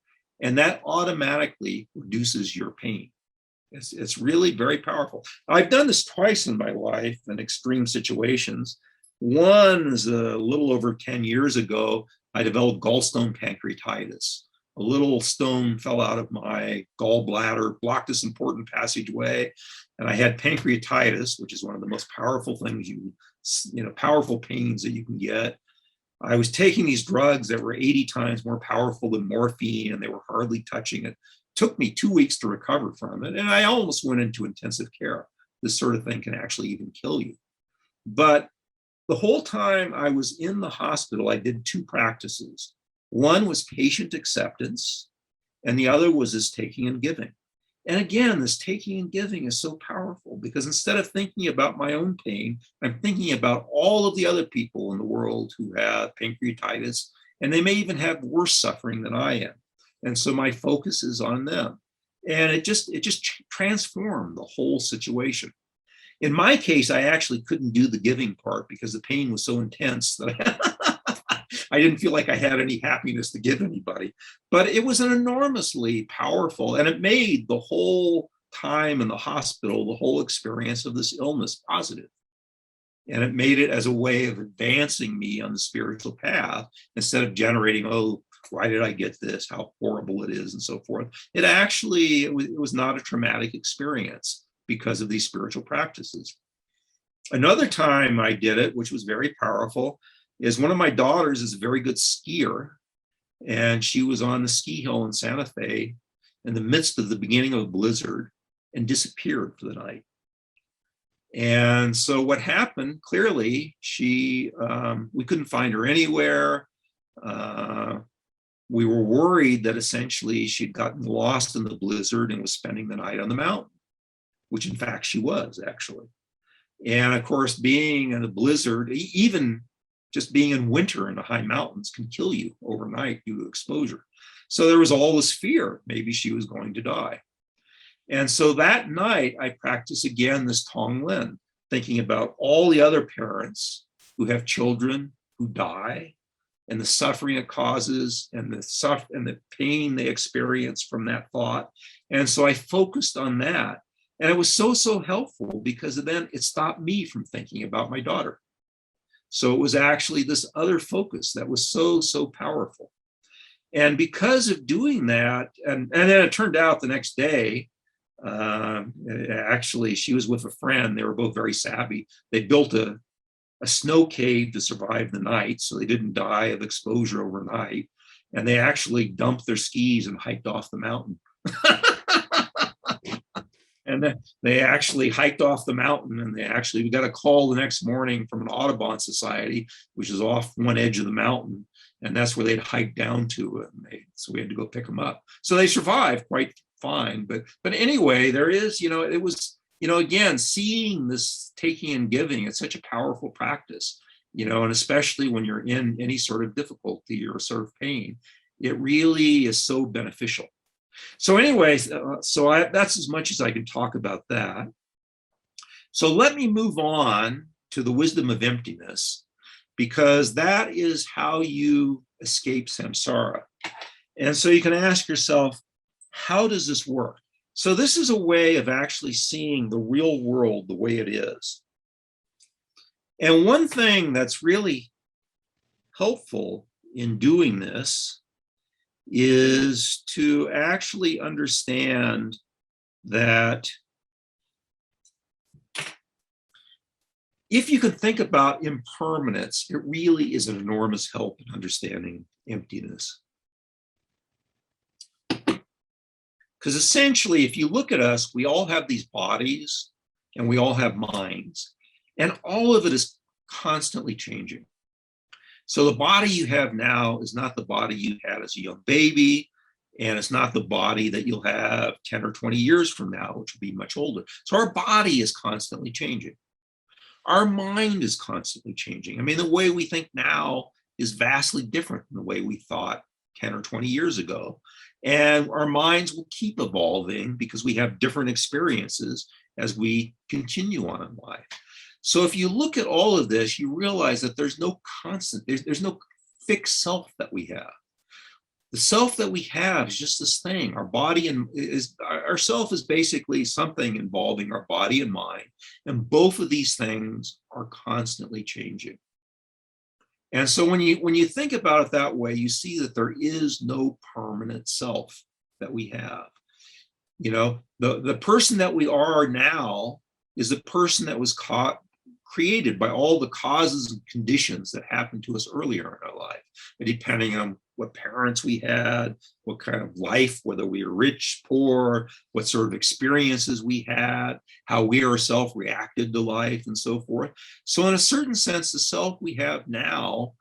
and that automatically reduces your pain. It's really very powerful. I've done this twice in my life in extreme situations. One is a little over 10 years ago. I developed gallstone pancreatitis. A little stone fell out of my gallbladder, blocked this important passageway, and I had pancreatitis, which is one of the most powerful things you powerful pains that you can get. I was taking these drugs that were 80 times more powerful than morphine, and they were hardly touching it. It took me 2 weeks to recover from it, and I almost went into intensive care. This sort of thing can actually even kill you. But the whole time I was in the hospital, I did 2 practices. One was patient acceptance, and the other was this taking and giving. And again, this taking and giving is so powerful, because instead of thinking about my own pain, I'm thinking about all of the other people in the world who have pancreatitis, and they may even have worse suffering than I am. And so my focus is on them. And it just transformed the whole situation. In my case, I actually couldn't do the giving part because the pain was so intense that I didn't feel like I had any happiness to give anybody. But it was an enormously powerful, and it made the whole time in the hospital, the whole experience of this illness positive. And it made it as a way of advancing me on the spiritual path instead of generating, oh, why did I get this? How horrible it is, and so forth. It was not a traumatic experience because of these spiritual practices. Another time I did it, which was very powerful, is one of my daughters is a very good skier, and she was on the ski hill in Santa Fe in the midst of the beginning of a blizzard and disappeared for the night. And so what happened, clearly, we couldn't find her anywhere. We were worried that essentially she'd gotten lost in the blizzard and was spending the night on the mountain, which in fact she was actually. And of course, being in a blizzard, even just being in winter in the high mountains, can kill you overnight due to exposure. So there was all this fear, maybe she was going to die. And so that night I practiced again this Tonglen, thinking about all the other parents who have children who die, and the suffering it causes, and the pain they experience from that thought. And so I focused on that. And it was so helpful, because then it stopped me from thinking about my daughter. So it was actually this other focus that was so powerful. And because of doing that, and then it turned out the next day, actually she was with a friend. They were both very savvy. They built a snow cave to survive the night, so they didn't die of exposure overnight. And they actually dumped their skis and hiked off the mountain. And then they actually hiked off the mountain, and we got a call the next morning from an Audubon Society, which is off one edge of the mountain. And that's where they'd hiked down to. So we had to go pick them up. So they survived quite fine. But anyway, there is, it was, again, seeing this taking and giving, it's such a powerful practice, and especially when you're in any sort of difficulty or sort of pain, it really is so beneficial. So anyways, that's as much as I can talk about that. So let me move on to the wisdom of emptiness, because that is how you escape samsara. And so you can ask yourself, how does this work? So this is a way of actually seeing the real world the way it is. And one thing that's really helpful in doing this is to actually understand that if you can think about impermanence, it really is an enormous help in understanding emptiness. Because essentially, if you look at us, we all have these bodies and we all have minds, and all of it is constantly changing. So the body you have now is not the body you had as a young baby, and it's not the body that you'll have 10 or 20 years from now, which will be much older. So our body is constantly changing. Our mind is constantly changing. I mean, the way we think now is vastly different than the way we thought 10 or 20 years ago. And our minds will keep evolving because we have different experiences as we continue on in life. So if you look at all of this, you realize that there's no constant, there's no fixed self that we have. The self that we have is just this thing. Our body and our self is basically something involving our body and mind. And both of these things are constantly changing. And so when you think about it that way, you see that there is no permanent self that we have. The person that we are now is the person that was created by all the causes and conditions that happened to us earlier in our life, and depending on what parents we had, what kind of life, whether we were rich, poor, what sort of experiences we had, how we ourselves reacted to life, and so forth. So in a certain sense, the self we have now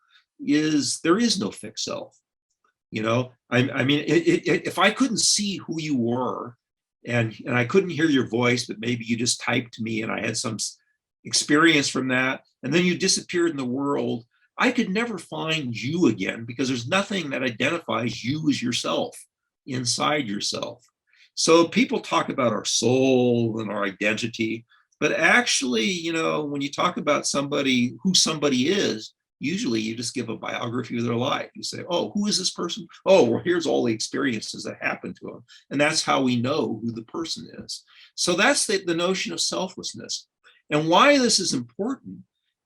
there is no fixed self. I mean, if I couldn't see who you were, and I couldn't hear your voice, but maybe you just typed to me and I had some experience from that, and then you disappeared in the world, I could never find you again, because there's nothing that identifies you as yourself inside yourself. So people talk about our soul and our identity, but actually, when you talk about somebody, who somebody is, usually you just give a biography of their life. You say, oh, who is this person? Oh, well, here's all the experiences that happened to them. And that's how we know who the person is. So that's the notion of selflessness. And why this is important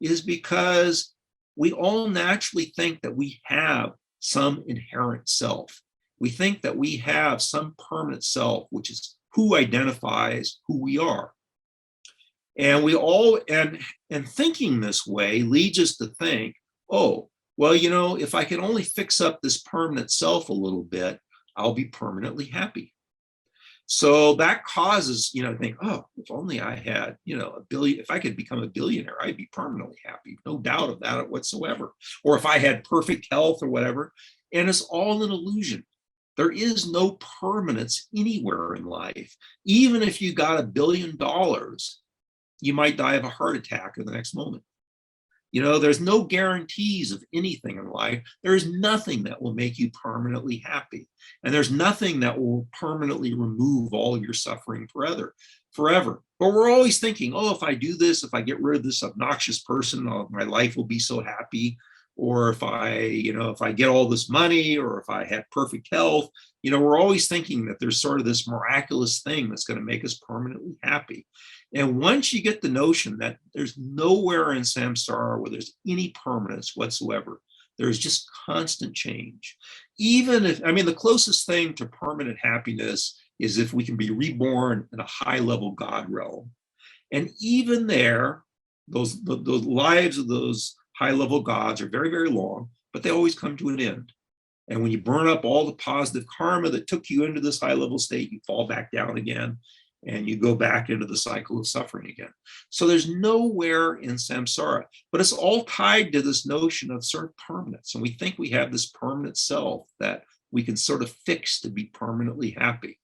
is because we all naturally think that we have some inherent self. We think that we have some permanent self, which is who identifies who we are. And we all, and thinking this way leads us to think, oh, well, if I can only fix up this permanent self a little bit, I'll be permanently happy. So that causes, think, oh, if only I had, a billion, if I could become a billionaire, I'd be permanently happy. No doubt of that whatsoever. Or if I had perfect health or whatever. And it's all an illusion. There is no permanence anywhere in life. Even if you got $1 billion, you might die of a heart attack in the next moment. There's no guarantees of anything in life. There's nothing that will make you permanently happy. And there's nothing that will permanently remove all of your suffering forever. But we're always thinking, oh, if I do this, if I get rid of this obnoxious person, my life will be so happy. Or if I get all this money, or if I have perfect health, we're always thinking that there's sort of this miraculous thing that's going to make us permanently happy. And once you get the notion that there's nowhere in samsara where there's any permanence whatsoever, there's just constant change. Even if, the closest thing to permanent happiness is if we can be reborn in a high-level God realm. And even there, those lives of those high-level gods are very, very long, but they always come to an end. And when you burn up all the positive karma that took you into this high-level state, you fall back down again, and you go back into the cycle of suffering again. So there's nowhere in samsara, but it's all tied to this notion of sort of permanence. And we think we have this permanent self that we can sort of fix to be permanently happy.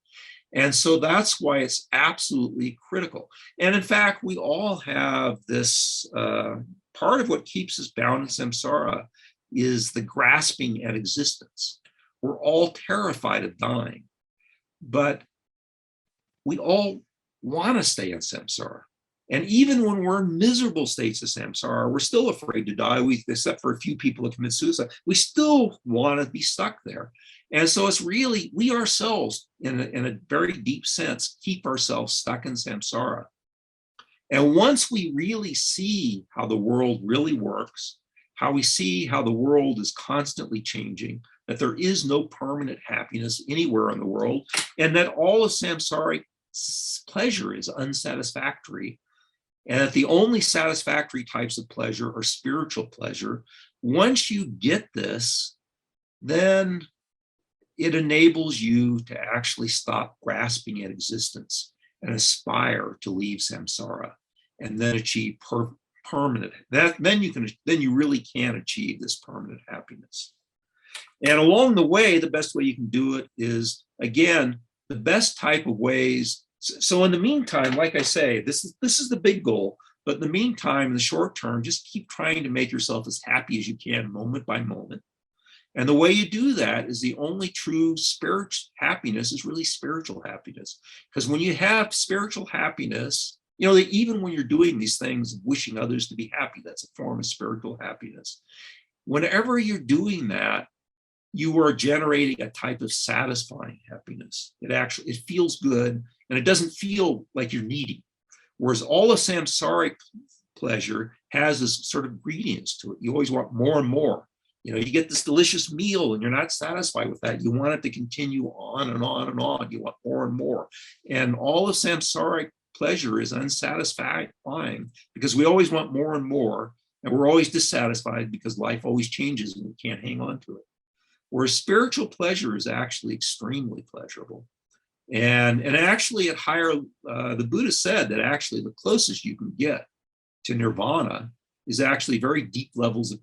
And so that's why it's absolutely critical. And in fact, we all have this, part of what keeps us bound in samsara is the grasping at existence. We're all terrified of dying, but we all want to stay in samsara. And even when we're in miserable states of samsara, we're still afraid to die, except for a few people who commit suicide. We still want to be stuck there. And so it's really, we ourselves, in a very deep sense, keep ourselves stuck in samsara. And once we really see how the world really works, how we see how the world is constantly changing, that there is no permanent happiness anywhere in the world, and that all of samsaric pleasure is unsatisfactory, and that the only satisfactory types of pleasure are spiritual pleasure. Once you get this, then it enables you to actually stop grasping at existence and aspire to leave samsara, and then achieve permanent. Then you really can achieve this permanent happiness. And along the way, the best way you can do it is, again, the best type of ways. So in the meantime, like I say, this is the big goal. But in the meantime, in the short term, just keep trying to make yourself as happy as you can, moment by moment. And the way you do that is the only true spiritual happiness is really spiritual happiness. Because when you have spiritual happiness, even when you're doing these things, wishing others to be happy, that's a form of spiritual happiness. Whenever you're doing that, you are generating a type of satisfying happiness. It feels good, and it doesn't feel like you're needy. Whereas all of samsaric pleasure has this sort of greediness to it. You always want more and more. You get this delicious meal and you're not satisfied with that. You want it to continue on and on and on. You want more and more. And all of samsaric pleasure is unsatisfying because we always want more and more, and we're always dissatisfied because life always changes and we can't hang on to it. Whereas spiritual pleasure is actually extremely pleasurable. And actually at higher, the Buddha said that actually the closest you can get to nirvana is actually very deep levels of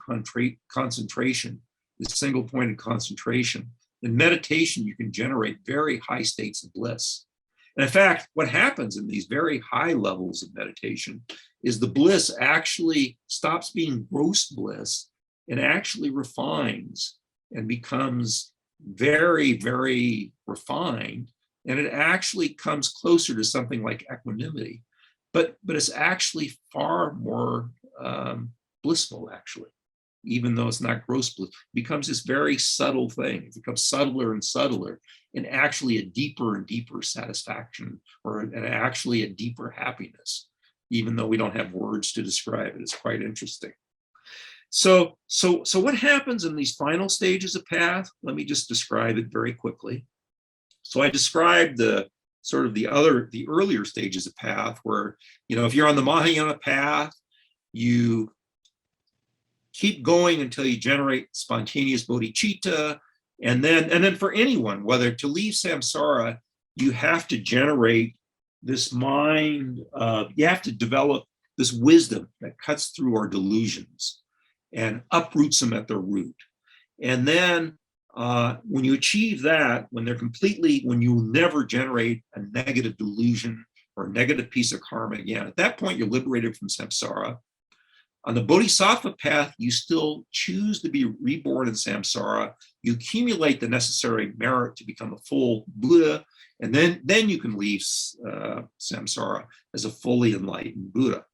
concentration, the single pointed concentration. In meditation, you can generate very high states of bliss. And in fact, what happens in these very high levels of meditation is the bliss actually stops being gross bliss and actually refines and becomes very, very refined. And it actually comes closer to something like equanimity. But it's actually far more blissful, actually, even though it's not gross bliss. It becomes this very subtle thing. It becomes subtler and subtler, and actually a deeper and deeper satisfaction, and actually a deeper happiness, even though we don't have words to describe it. It's quite interesting. So what happens in these final stages of path? Let me just describe it very quickly. So I described the earlier stages of path where, if you're on the Mahayana path, you keep going until you generate spontaneous bodhicitta. And then for anyone, whether to leave samsara, you have to generate this mind, you have to develop this wisdom that cuts through our delusions and uproots them at their root. And then when you achieve that, when you never generate a negative delusion or a negative piece of karma again, at that point, you're liberated from samsara. On the bodhisattva path, you still choose to be reborn in samsara. You accumulate the necessary merit to become a full Buddha, and then you can leave samsara as a fully enlightened Buddha.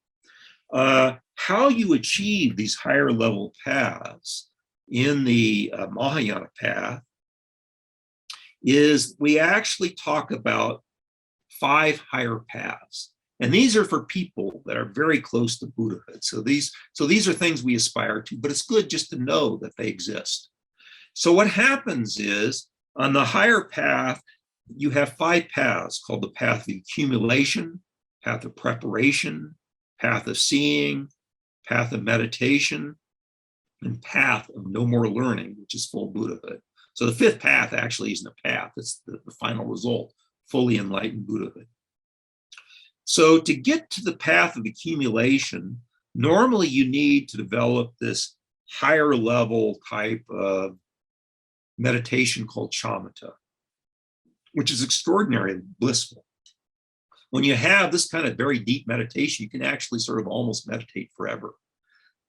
How you achieve these higher level paths in the Mahayana path is we actually talk about 5 higher paths. And these are for people that are very close to Buddhahood. So these are things we aspire to, but it's good just to know that they exist. So what happens is on the higher path, you have 5 paths called the path of accumulation, path of preparation, path of seeing, path of meditation, and path of no more learning, which is full Buddhahood. So the 5th path actually isn't a path, it's the final result, fully enlightened Buddhahood. So to get to the path of accumulation, normally you need to develop this higher level type of meditation called shamatha, which is extraordinarily blissful. When you have this kind of very deep meditation, you can actually sort of almost meditate forever.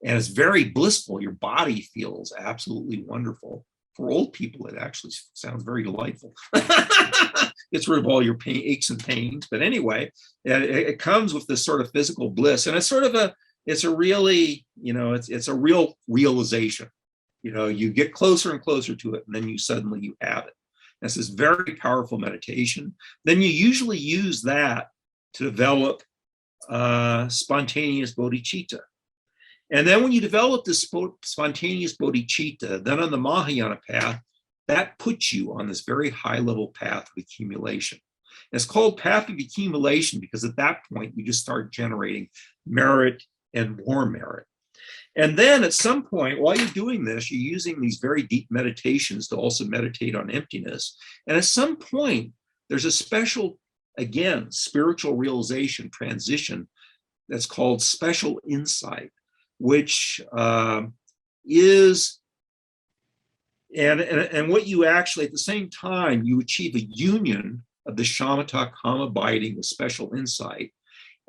And it's very blissful. Your body feels absolutely wonderful. For old people, it actually sounds very delightful. Gets rid of all your aches and pains. But anyway, it comes with this sort of physical bliss. And it's sort of it's a real realization. You get closer and closer to it, and then you have it. It's this very powerful meditation. Then you usually use that to develop spontaneous bodhicitta. And then when you develop this spontaneous bodhicitta, then on the Mahayana path, that puts you on this very high level path of accumulation. And it's called path of accumulation because at that point, you just start generating merit and more merit. And then at some point, while you're doing this, you're using these very deep meditations to also meditate on emptiness. And at some point, there's a special, again, spiritual realization transition that's called special insight, which is, and what you actually, at the same time, you achieve a union of the shamatha kama abiding with special insight.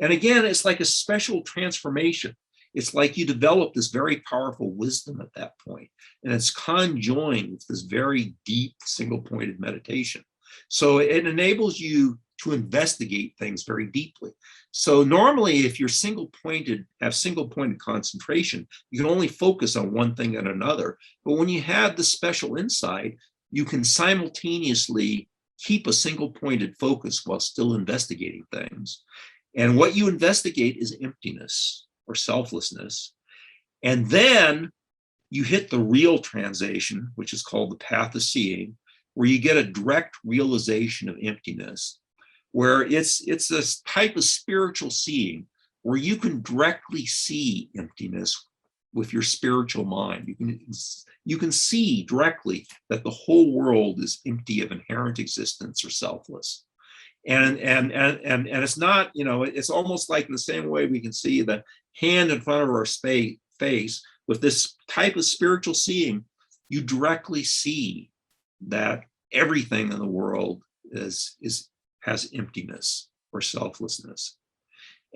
And again, it's like a special transformation. It's like you develop this very powerful wisdom at that point, and it's conjoined with this very deep single-pointed meditation. So it enables you to investigate things very deeply. So normally, if you're have single-pointed concentration, you can only focus on one thing and another. But when you have the special insight, you can simultaneously keep a single-pointed focus while still investigating things. And what you investigate is emptiness or selflessness. And then you hit the real transition, which is called the path of seeing, where you get a direct realization of emptiness, where it's this type of spiritual seeing where you can directly see emptiness with your spiritual mind. You can see directly that the whole world is empty of inherent existence or selfless. And it's not, it's almost like in the same way we can see the hand in front of our face with this type of spiritual seeing. You directly see that everything in the world has emptiness or selflessness.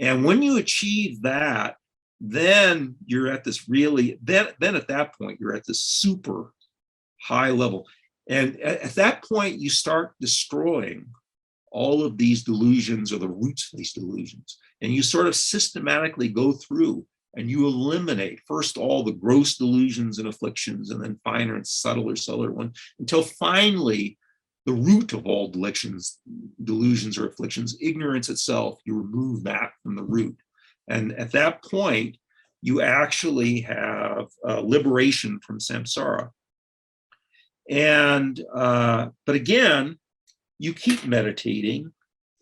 And when you achieve that, then you're at this then at that point, you're at this super high level. And at that point, you start destroying all of these delusions or the roots of these delusions. And you sort of systematically go through and you eliminate first all the gross delusions and afflictions, and then finer and subtler one, until finally the root of all delusions or afflictions, ignorance itself, you remove that from the root. And at that point, you actually have liberation from samsara. And, but again, you keep meditating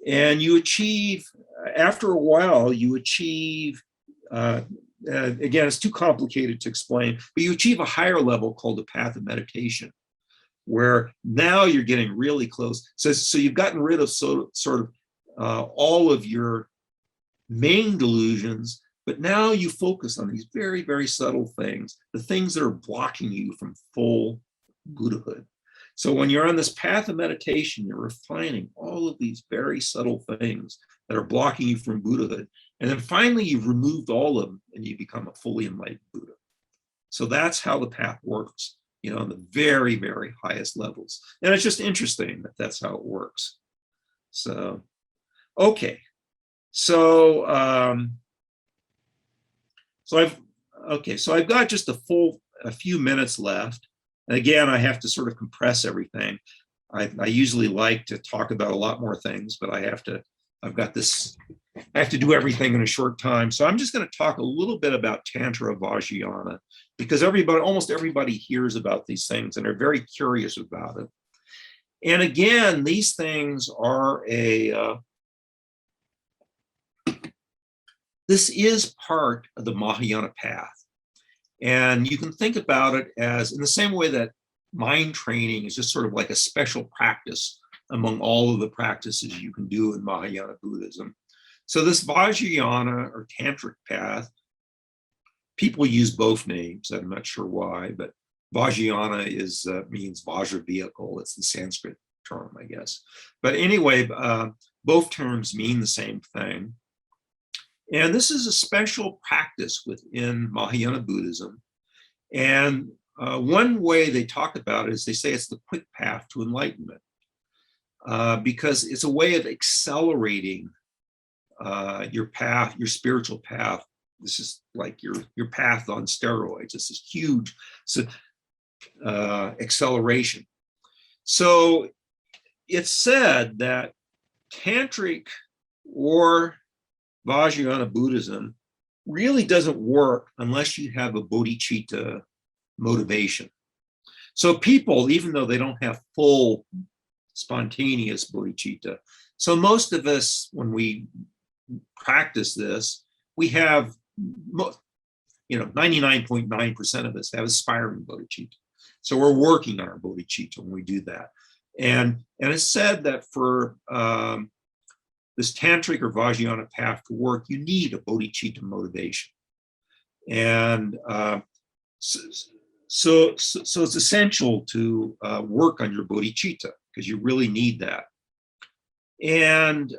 and you achieve, after a while, you achieve, again, it's too complicated to explain, but you achieve a higher level called the path of meditation, where now you're getting really close. So you've gotten rid of sort of all of your main delusions, but now you focus on these very, very subtle things, the things that are blocking you from full Buddhahood. So when you're on this path of meditation, you're refining all of these very subtle things that are blocking you from Buddhahood. And then finally, you've removed all of them and you become a fully enlightened Buddha. So that's how the path works, on the very, very highest levels. And it's just interesting that that's how it works. So, okay. So I've got just a few minutes left. And again, I have to sort of compress everything. I usually like to talk about a lot more things, but I have to do everything in a short time. So I'm just going to talk a little bit about Tantra of Ajiana, because almost everybody hears about these things and are very curious about it. And again, these things are this is part of the Mahayana path. And you can think about it as in the same way that mind training is just sort of like a special practice among all of the practices you can do in Mahayana Buddhism. So this Vagina or Tantric path, people use both names. I'm not sure why, but Vagina means Vajra vehicle. It's the Sanskrit term, I guess. But anyway, both terms mean the same thing. And this is a special practice within Mahayana Buddhism. And one way they talk about it is they say it's the quick path to enlightenment, because it's a way of accelerating your path, your spiritual path. This is like your path on steroids. It's this huge acceleration. So it's said that Tantric or Vajrayana Buddhism really doesn't work unless you have a bodhicitta motivation. So people, even though they don't have full spontaneous bodhicitta, so most of us, when we practice this, we have, 99.9% of us have aspiring bodhicitta. So we're working on our bodhicitta when we do that. And it's said that for this Tantric or Vajrayana path to work, you need a bodhicitta motivation. And so it's essential to work on your bodhicitta, because you really need that. And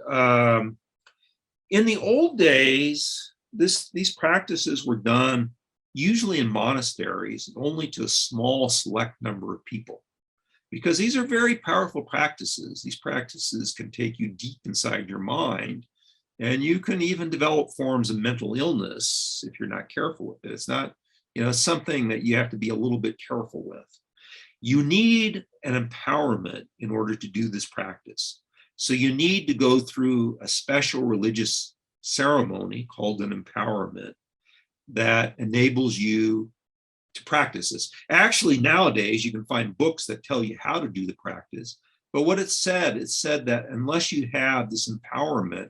in the old days, these practices were done usually in monasteries, only to a small select number of people, because these are very powerful practices. These practices can take you deep inside your mind, and you can even develop forms of mental illness if you're not careful with it. It's not, something that you have to be a little bit careful with. You need an empowerment in order to do this practice. So you need to go through a special religious ceremony called an empowerment that enables you to practice this. Actually, nowadays, you can find books that tell you how to do the practice, But what it said that unless you have this empowerment,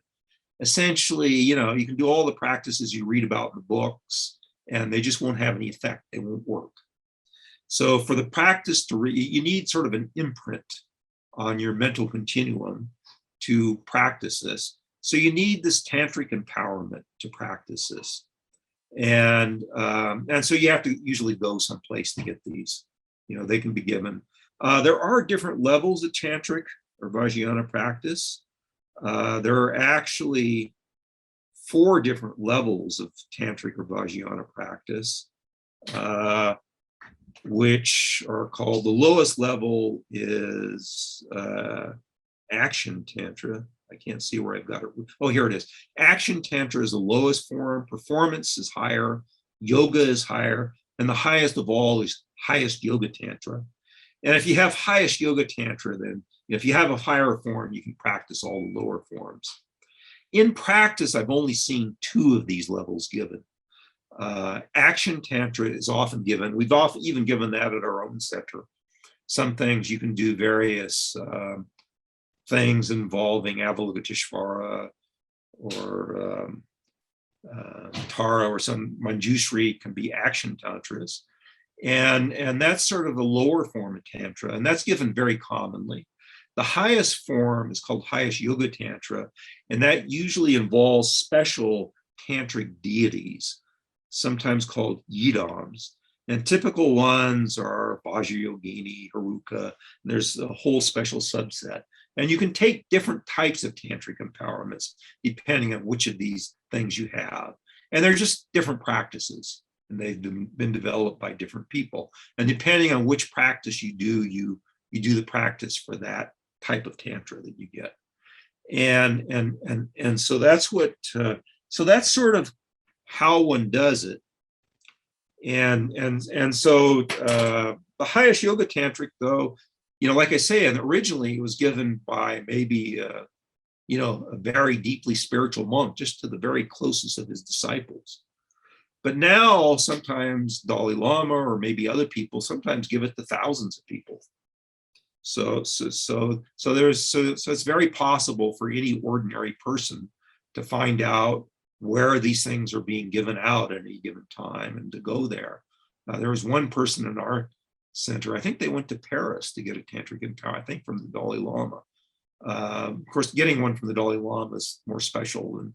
essentially, you can do all the practices you read about in the books, and they just won't have any effect. They won't work. So for the practice you need sort of an imprint on your mental continuum to practice this. So you need this tantric empowerment to practice this. And so you have to usually go someplace to get these. They can be given. There are different levels of tantric or Vagina practice. There are actually 4 different levels of tantric or Vagina practice, which are called, the lowest level is action tantra. I can't see where I've got it. Oh, here it is. Action tantra is the lowest form. Performance is higher. Yoga is higher. And the highest of all is highest yoga tantra. And if you have highest yoga tantra, then if you have a higher form, you can practice all the lower forms. In practice, I've only seen 2 of these levels given. Action tantra is often given. We've often even given that at our own center. Some things you can do various things involving Avalokiteshvara or Tara or some Manjushri can be action tantras. And that's sort of the lower form of tantra, and that's given very commonly. The highest form is called highest yoga tantra, and that usually involves special tantric deities, sometimes called yidams. And typical ones are Vajrayogini, Haruka. There's a whole special subset. And you can take different types of tantric empowerments depending on which of these things you have. And they're just different practices, and they've been developed by different people. And depending on which practice you do, you do the practice for that type of tantra that you get. And so that's what, so that's sort of how one does it. And so the highest yoga tantric, though, like I say, and originally it was given by maybe a very deeply spiritual monk, just to the very closest of his disciples. But now sometimes Dalai Lama or maybe other people sometimes give it to thousands of people. So it's very possible for any ordinary person to find out where these things are being given out at any given time and to go there. There was one person in our center, I think they went to Paris to get a tantric empowerment, I think from the Dalai Lama. Of course, getting one from the Dalai Lama is more special,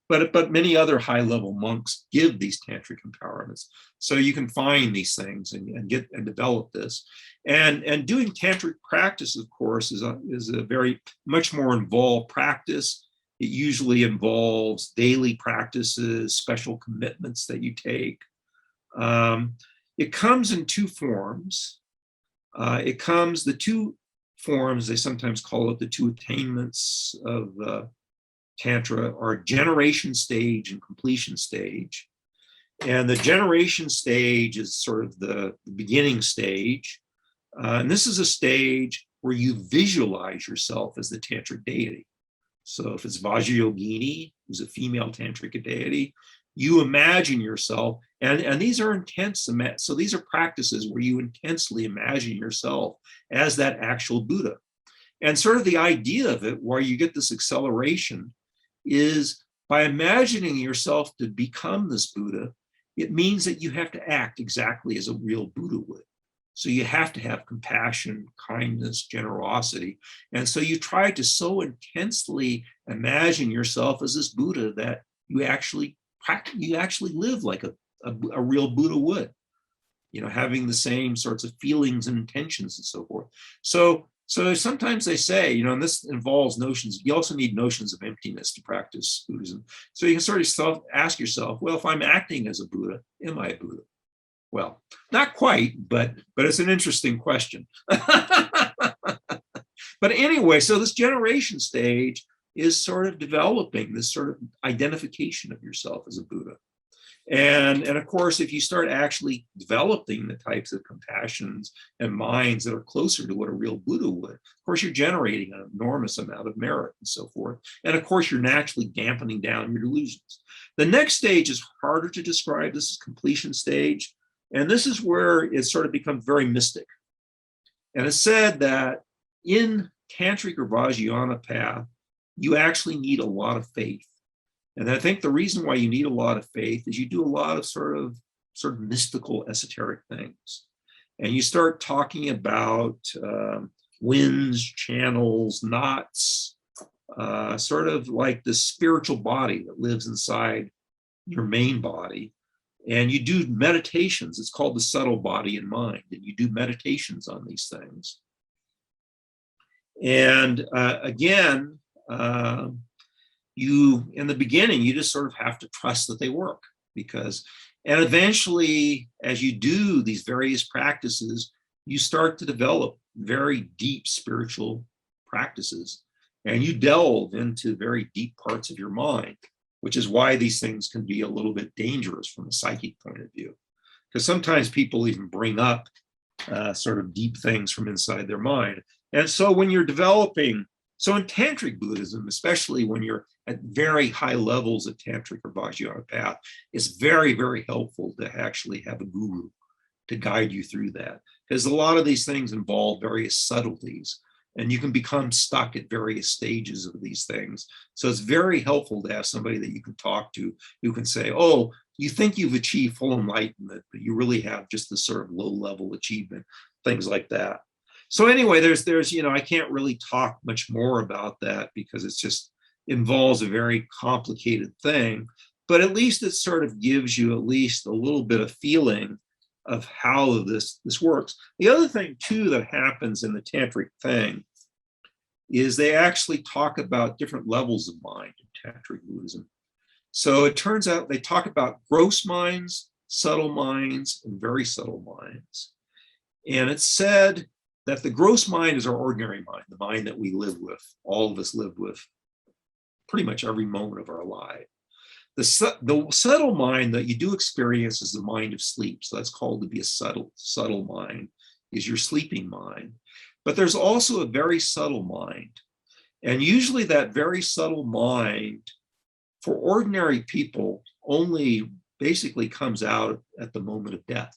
but many other high-level monks give these tantric empowerments. So you can find these things and get and develop this. And doing tantric practice, of course, is a very much more involved practice. It usually involves daily practices, special commitments that you take. It comes in 2 forms. The 2 forms, they sometimes call it the 2 attainments of Tantra, are generation stage and completion stage. And the generation stage is sort of the beginning stage. And this is a stage where you visualize yourself as the tantric deity. So if it's Vajrayogini, who's a female tantric deity, you imagine yourself, and these are intense. So these are practices where you intensely imagine yourself as that actual Buddha. And sort of the idea of it, where you get this acceleration, is by imagining yourself to become this Buddha, it means that you have to act exactly as a real Buddha would. So you have to have compassion, kindness, generosity. And so you try to so intensely imagine yourself as this Buddha that you actually live like a real Buddha would, having the same sorts of feelings and intentions and so forth. So sometimes they say, and this involves notions, you also need notions of emptiness to practice Buddhism. So you can sort of ask yourself, well, if I'm acting as a Buddha, am I a Buddha? Well, not quite, but it's an interesting question. But anyway, so this generation stage is sort of developing this sort of identification of yourself as a Buddha. And of course, if you start actually developing the types of compassions and minds that are closer to what a real Buddha would, of course, you're generating an enormous amount of merit and so forth. And of course, you're naturally dampening down your delusions. The next stage is harder to describe. This is completion stage. And this is where it sort of becomes very mystic. And it's said that in Tantric or Vagina path, you actually need a lot of faith. And I think the reason why you need a lot of faith is you do a lot of sort of mystical, esoteric things. And you start talking about winds, channels, knots, sort of like the spiritual body that lives inside your main body. And you do meditations. It's called the subtle body and mind. And you do meditations on these things. And again, you, in the beginning, you just sort of have to trust that they work, because, and eventually, as you do these various practices, you start to develop very deep spiritual practices, and you delve into very deep parts of your mind, which is why these things can be a little bit dangerous from a psychic point of view, because sometimes people even bring up sort of deep things from inside their mind. And so when you're developing, so in Tantric Buddhism, especially when you're at very high levels of Tantric or Vagina path, it's very, very helpful to actually have a guru to guide you through that. Because a lot of these things involve various subtleties, and you can become stuck at various stages of these things. So it's very helpful to have somebody that you can talk to who can say, oh, you think you've achieved full enlightenment, but you really have just this sort of low-level achievement, things like that. So anyway, there's, you know, I can't really talk much more about that because it's just involves a very complicated thing, but at least it sort of gives you at least a little bit of feeling of how this works. The other thing too that happens in the Tantric thing is they actually talk about different levels of mind in Tantric Buddhism. So it turns out they talk about gross minds, subtle minds, and very subtle minds. And it's said that the gross mind is our ordinary mind, the mind that we live with, all of us live with pretty much every moment of our life. The subtle mind that you do experience is the mind of sleep. So that's called to be a subtle mind, is your sleeping mind. But there's also a very subtle mind. And usually that very subtle mind for ordinary people only basically comes out at the moment of death.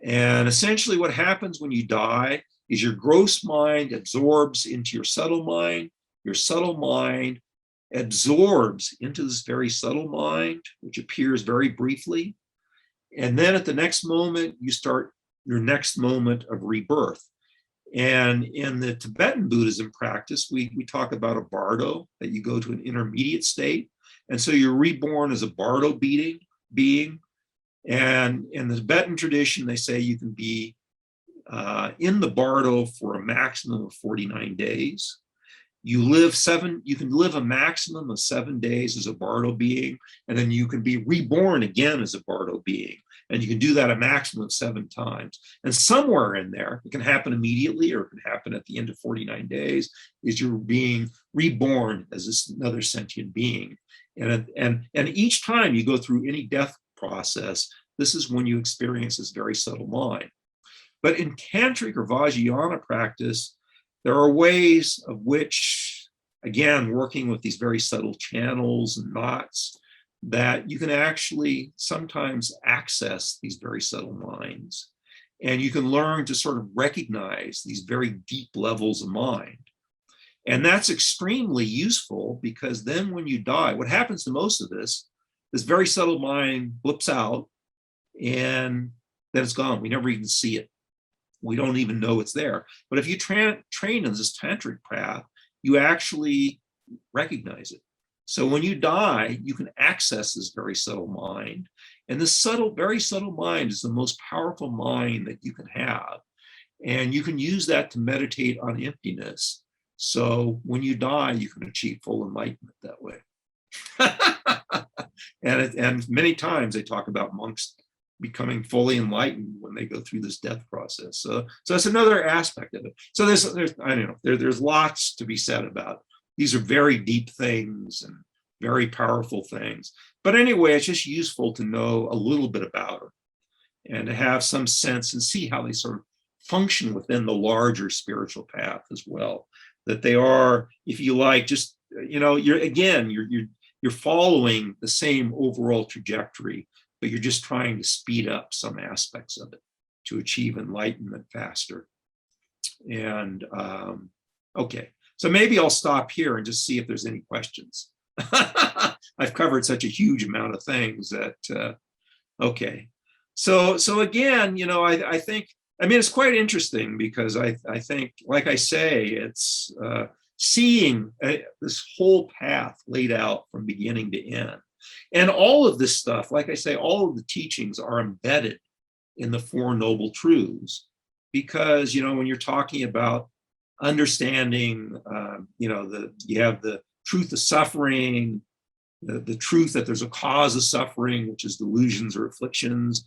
And essentially what happens when you die is your gross mind absorbs into your subtle mind absorbs into this very subtle mind, which appears very briefly. And then at the next moment, you start your next moment of rebirth. And in the Tibetan Buddhism practice, we talk about a bardo, that you go to an intermediate state. And so you're reborn as a bardo being. And in the Tibetan tradition, they say you can be in the bardo for a maximum of 49 days. You can live a maximum of 7 days as a bardo being, and then you can be reborn again as a bardo being. And you can do that a maximum of 7 times. And somewhere in there, it can happen immediately or it can happen at the end of 49 days, is you're being reborn as another sentient being. And each time you go through any death process, this is when you experience this very subtle mind. But in Tantric or Vajrayana practice, there are ways of which, again, working with these very subtle channels and knots, that you can actually sometimes access these very subtle minds. And you can learn to sort of recognize these very deep levels of mind. And that's extremely useful, because then when you die, what happens to most of this very subtle mind blips out and then it's gone. We never even see it. We don't even know it's there. But if you train in this tantric path, you actually recognize it. So when you die, you can access this very subtle mind. And this very subtle mind is the most powerful mind that you can have. And you can use that to meditate on emptiness. So when you die, you can achieve full enlightenment that way. And many times they talk about monks becoming fully enlightened when they go through this death process. So that's another aspect of it. So there's lots to be said about. These are very deep things and very powerful things. But anyway, it's just useful to know a little bit about them and to have some sense and see how they sort of function within the larger spiritual path as well. That they are, if you like, just, you're following the same overall trajectory, but you're just trying to speed up some aspects of it to achieve enlightenment faster. And okay, so maybe I'll stop here and just see if there's any questions. I've covered such a huge amount of things that, okay. So again, you know, I think, I mean, it's quite interesting because I think, like I say, it's seeing this whole path laid out from beginning to end. And all of this stuff, like I say, all of the teachings are embedded in the Four Noble Truths, because, you know, when you're talking about understanding, you know, you have the truth of suffering, the truth that there's a cause of suffering, which is delusions or afflictions,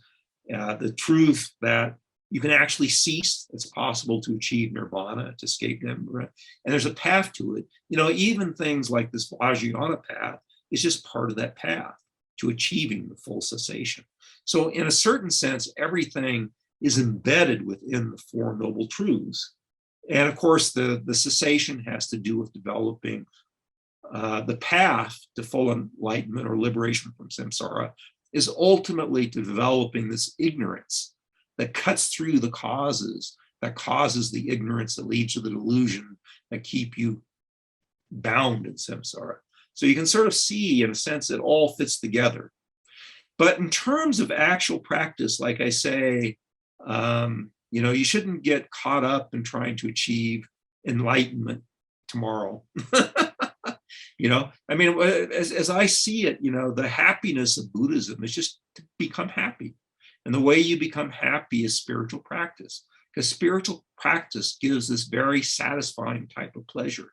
the truth that you can actually cease, it's possible to achieve nirvana, to escape them, and there's a path to it. You know, even things like this Vagina path is just part of that path to achieving the full cessation. So in a certain sense, everything is embedded within the Four Noble Truths. And of course, the cessation has to do with developing the path to full enlightenment or liberation from samsara, is ultimately developing this ignorance that cuts through the causes, that causes the ignorance that leads to the delusion that keep you bound in samsara. So you can sort of see, in a sense, it all fits together. But in terms of actual practice, like I say, you know, you shouldn't get caught up in trying to achieve enlightenment tomorrow. You know, I mean, as I see it, you know, the happiness of Buddhism is just to become happy. And the way you become happy is spiritual practice, because spiritual practice gives this very satisfying type of pleasure.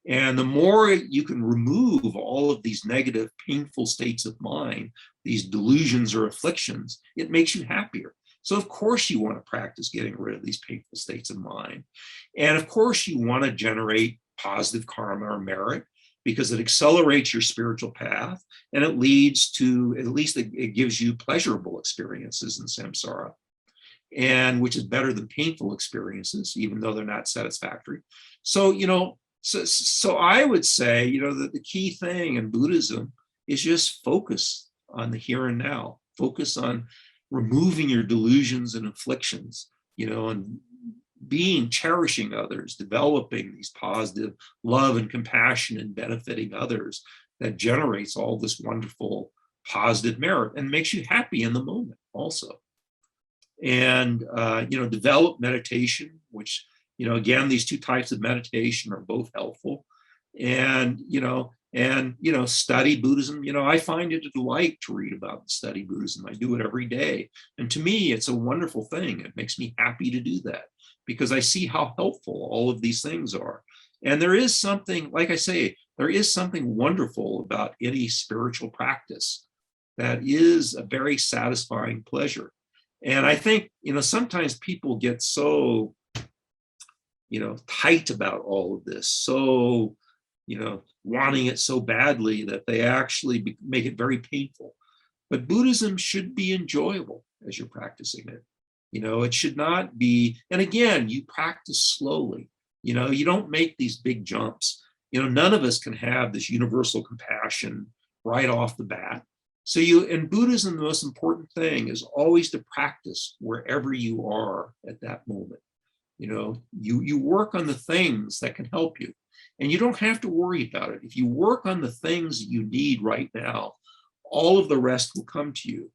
And the more you can remove all of these negative, painful states of mind, these delusions or afflictions, it makes you happier. So of course you want to practice getting rid of these painful states of mind. And of course you want to generate positive karma or merit, because it accelerates your spiritual path and it leads to, at least it gives you pleasurable experiences in samsara, and which is better than painful experiences, even though they're not satisfactory. So, you know, so I would say, you know, that the key thing in Buddhism is just focus on the here and now, focus on removing your delusions and afflictions, you know, and cherishing others, developing these positive love and compassion and benefiting others that generates all this wonderful positive merit and makes you happy in the moment also. And, you know, develop meditation, which, you know, again, these two types of meditation are both helpful. And, you know, study Buddhism. You know, I find it a delight to read about and study Buddhism. I do it every day. And to me, it's a wonderful thing. It makes me happy to do that, because I see how helpful all of these things are. And there is something, like I say, there is something wonderful about any spiritual practice that is a very satisfying pleasure. And I think, you know, sometimes people get so, you know, tight about all of this, so, you know, wanting it so badly that they actually make it very painful. But Buddhism should be enjoyable as you're practicing it. You know, it should not be, and again, you practice slowly. You know, you don't make these big jumps. You know, none of us can have this universal compassion right off the bat. So in Buddhism, the most important thing is always to practice wherever you are at that moment. You know, you work on the things that can help you, and you don't have to worry about it. If you work on the things that you need right now, all of the rest will come to you.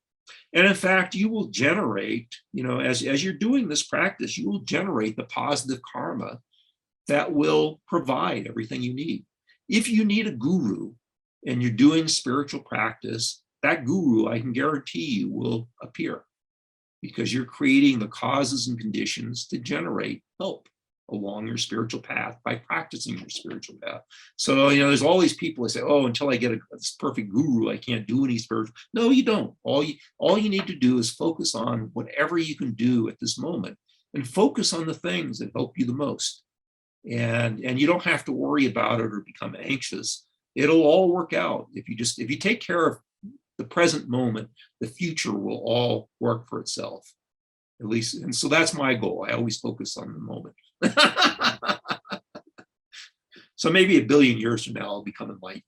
And in fact, you will generate, you know, as you're doing this practice, you will generate the positive karma that will provide everything you need. If you need a guru and you're doing spiritual practice, that guru, I can guarantee you, will appear, because you're creating the causes and conditions to generate help along your spiritual path by practicing your spiritual path. So, you know, there's all these people that say, oh, until I get this perfect guru, I can't do any spiritual. No, you don't. All you need to do is focus on whatever you can do at this moment, and focus on the things that help you the most. And you don't have to worry about it or become anxious. It'll all work out. If you take care of the present moment, the future will all work for itself, at least. And so that's my goal. I always focus on the moment. So maybe 1 billion years from now, I'll become enlightened.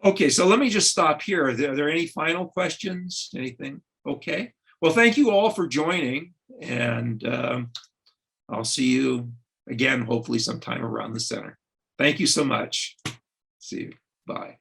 Okay, so let me just stop here. Are there any final questions? Anything? Okay. Well, thank you all for joining. And I'll see you again, hopefully sometime around the center. Thank you so much. See you. Bye.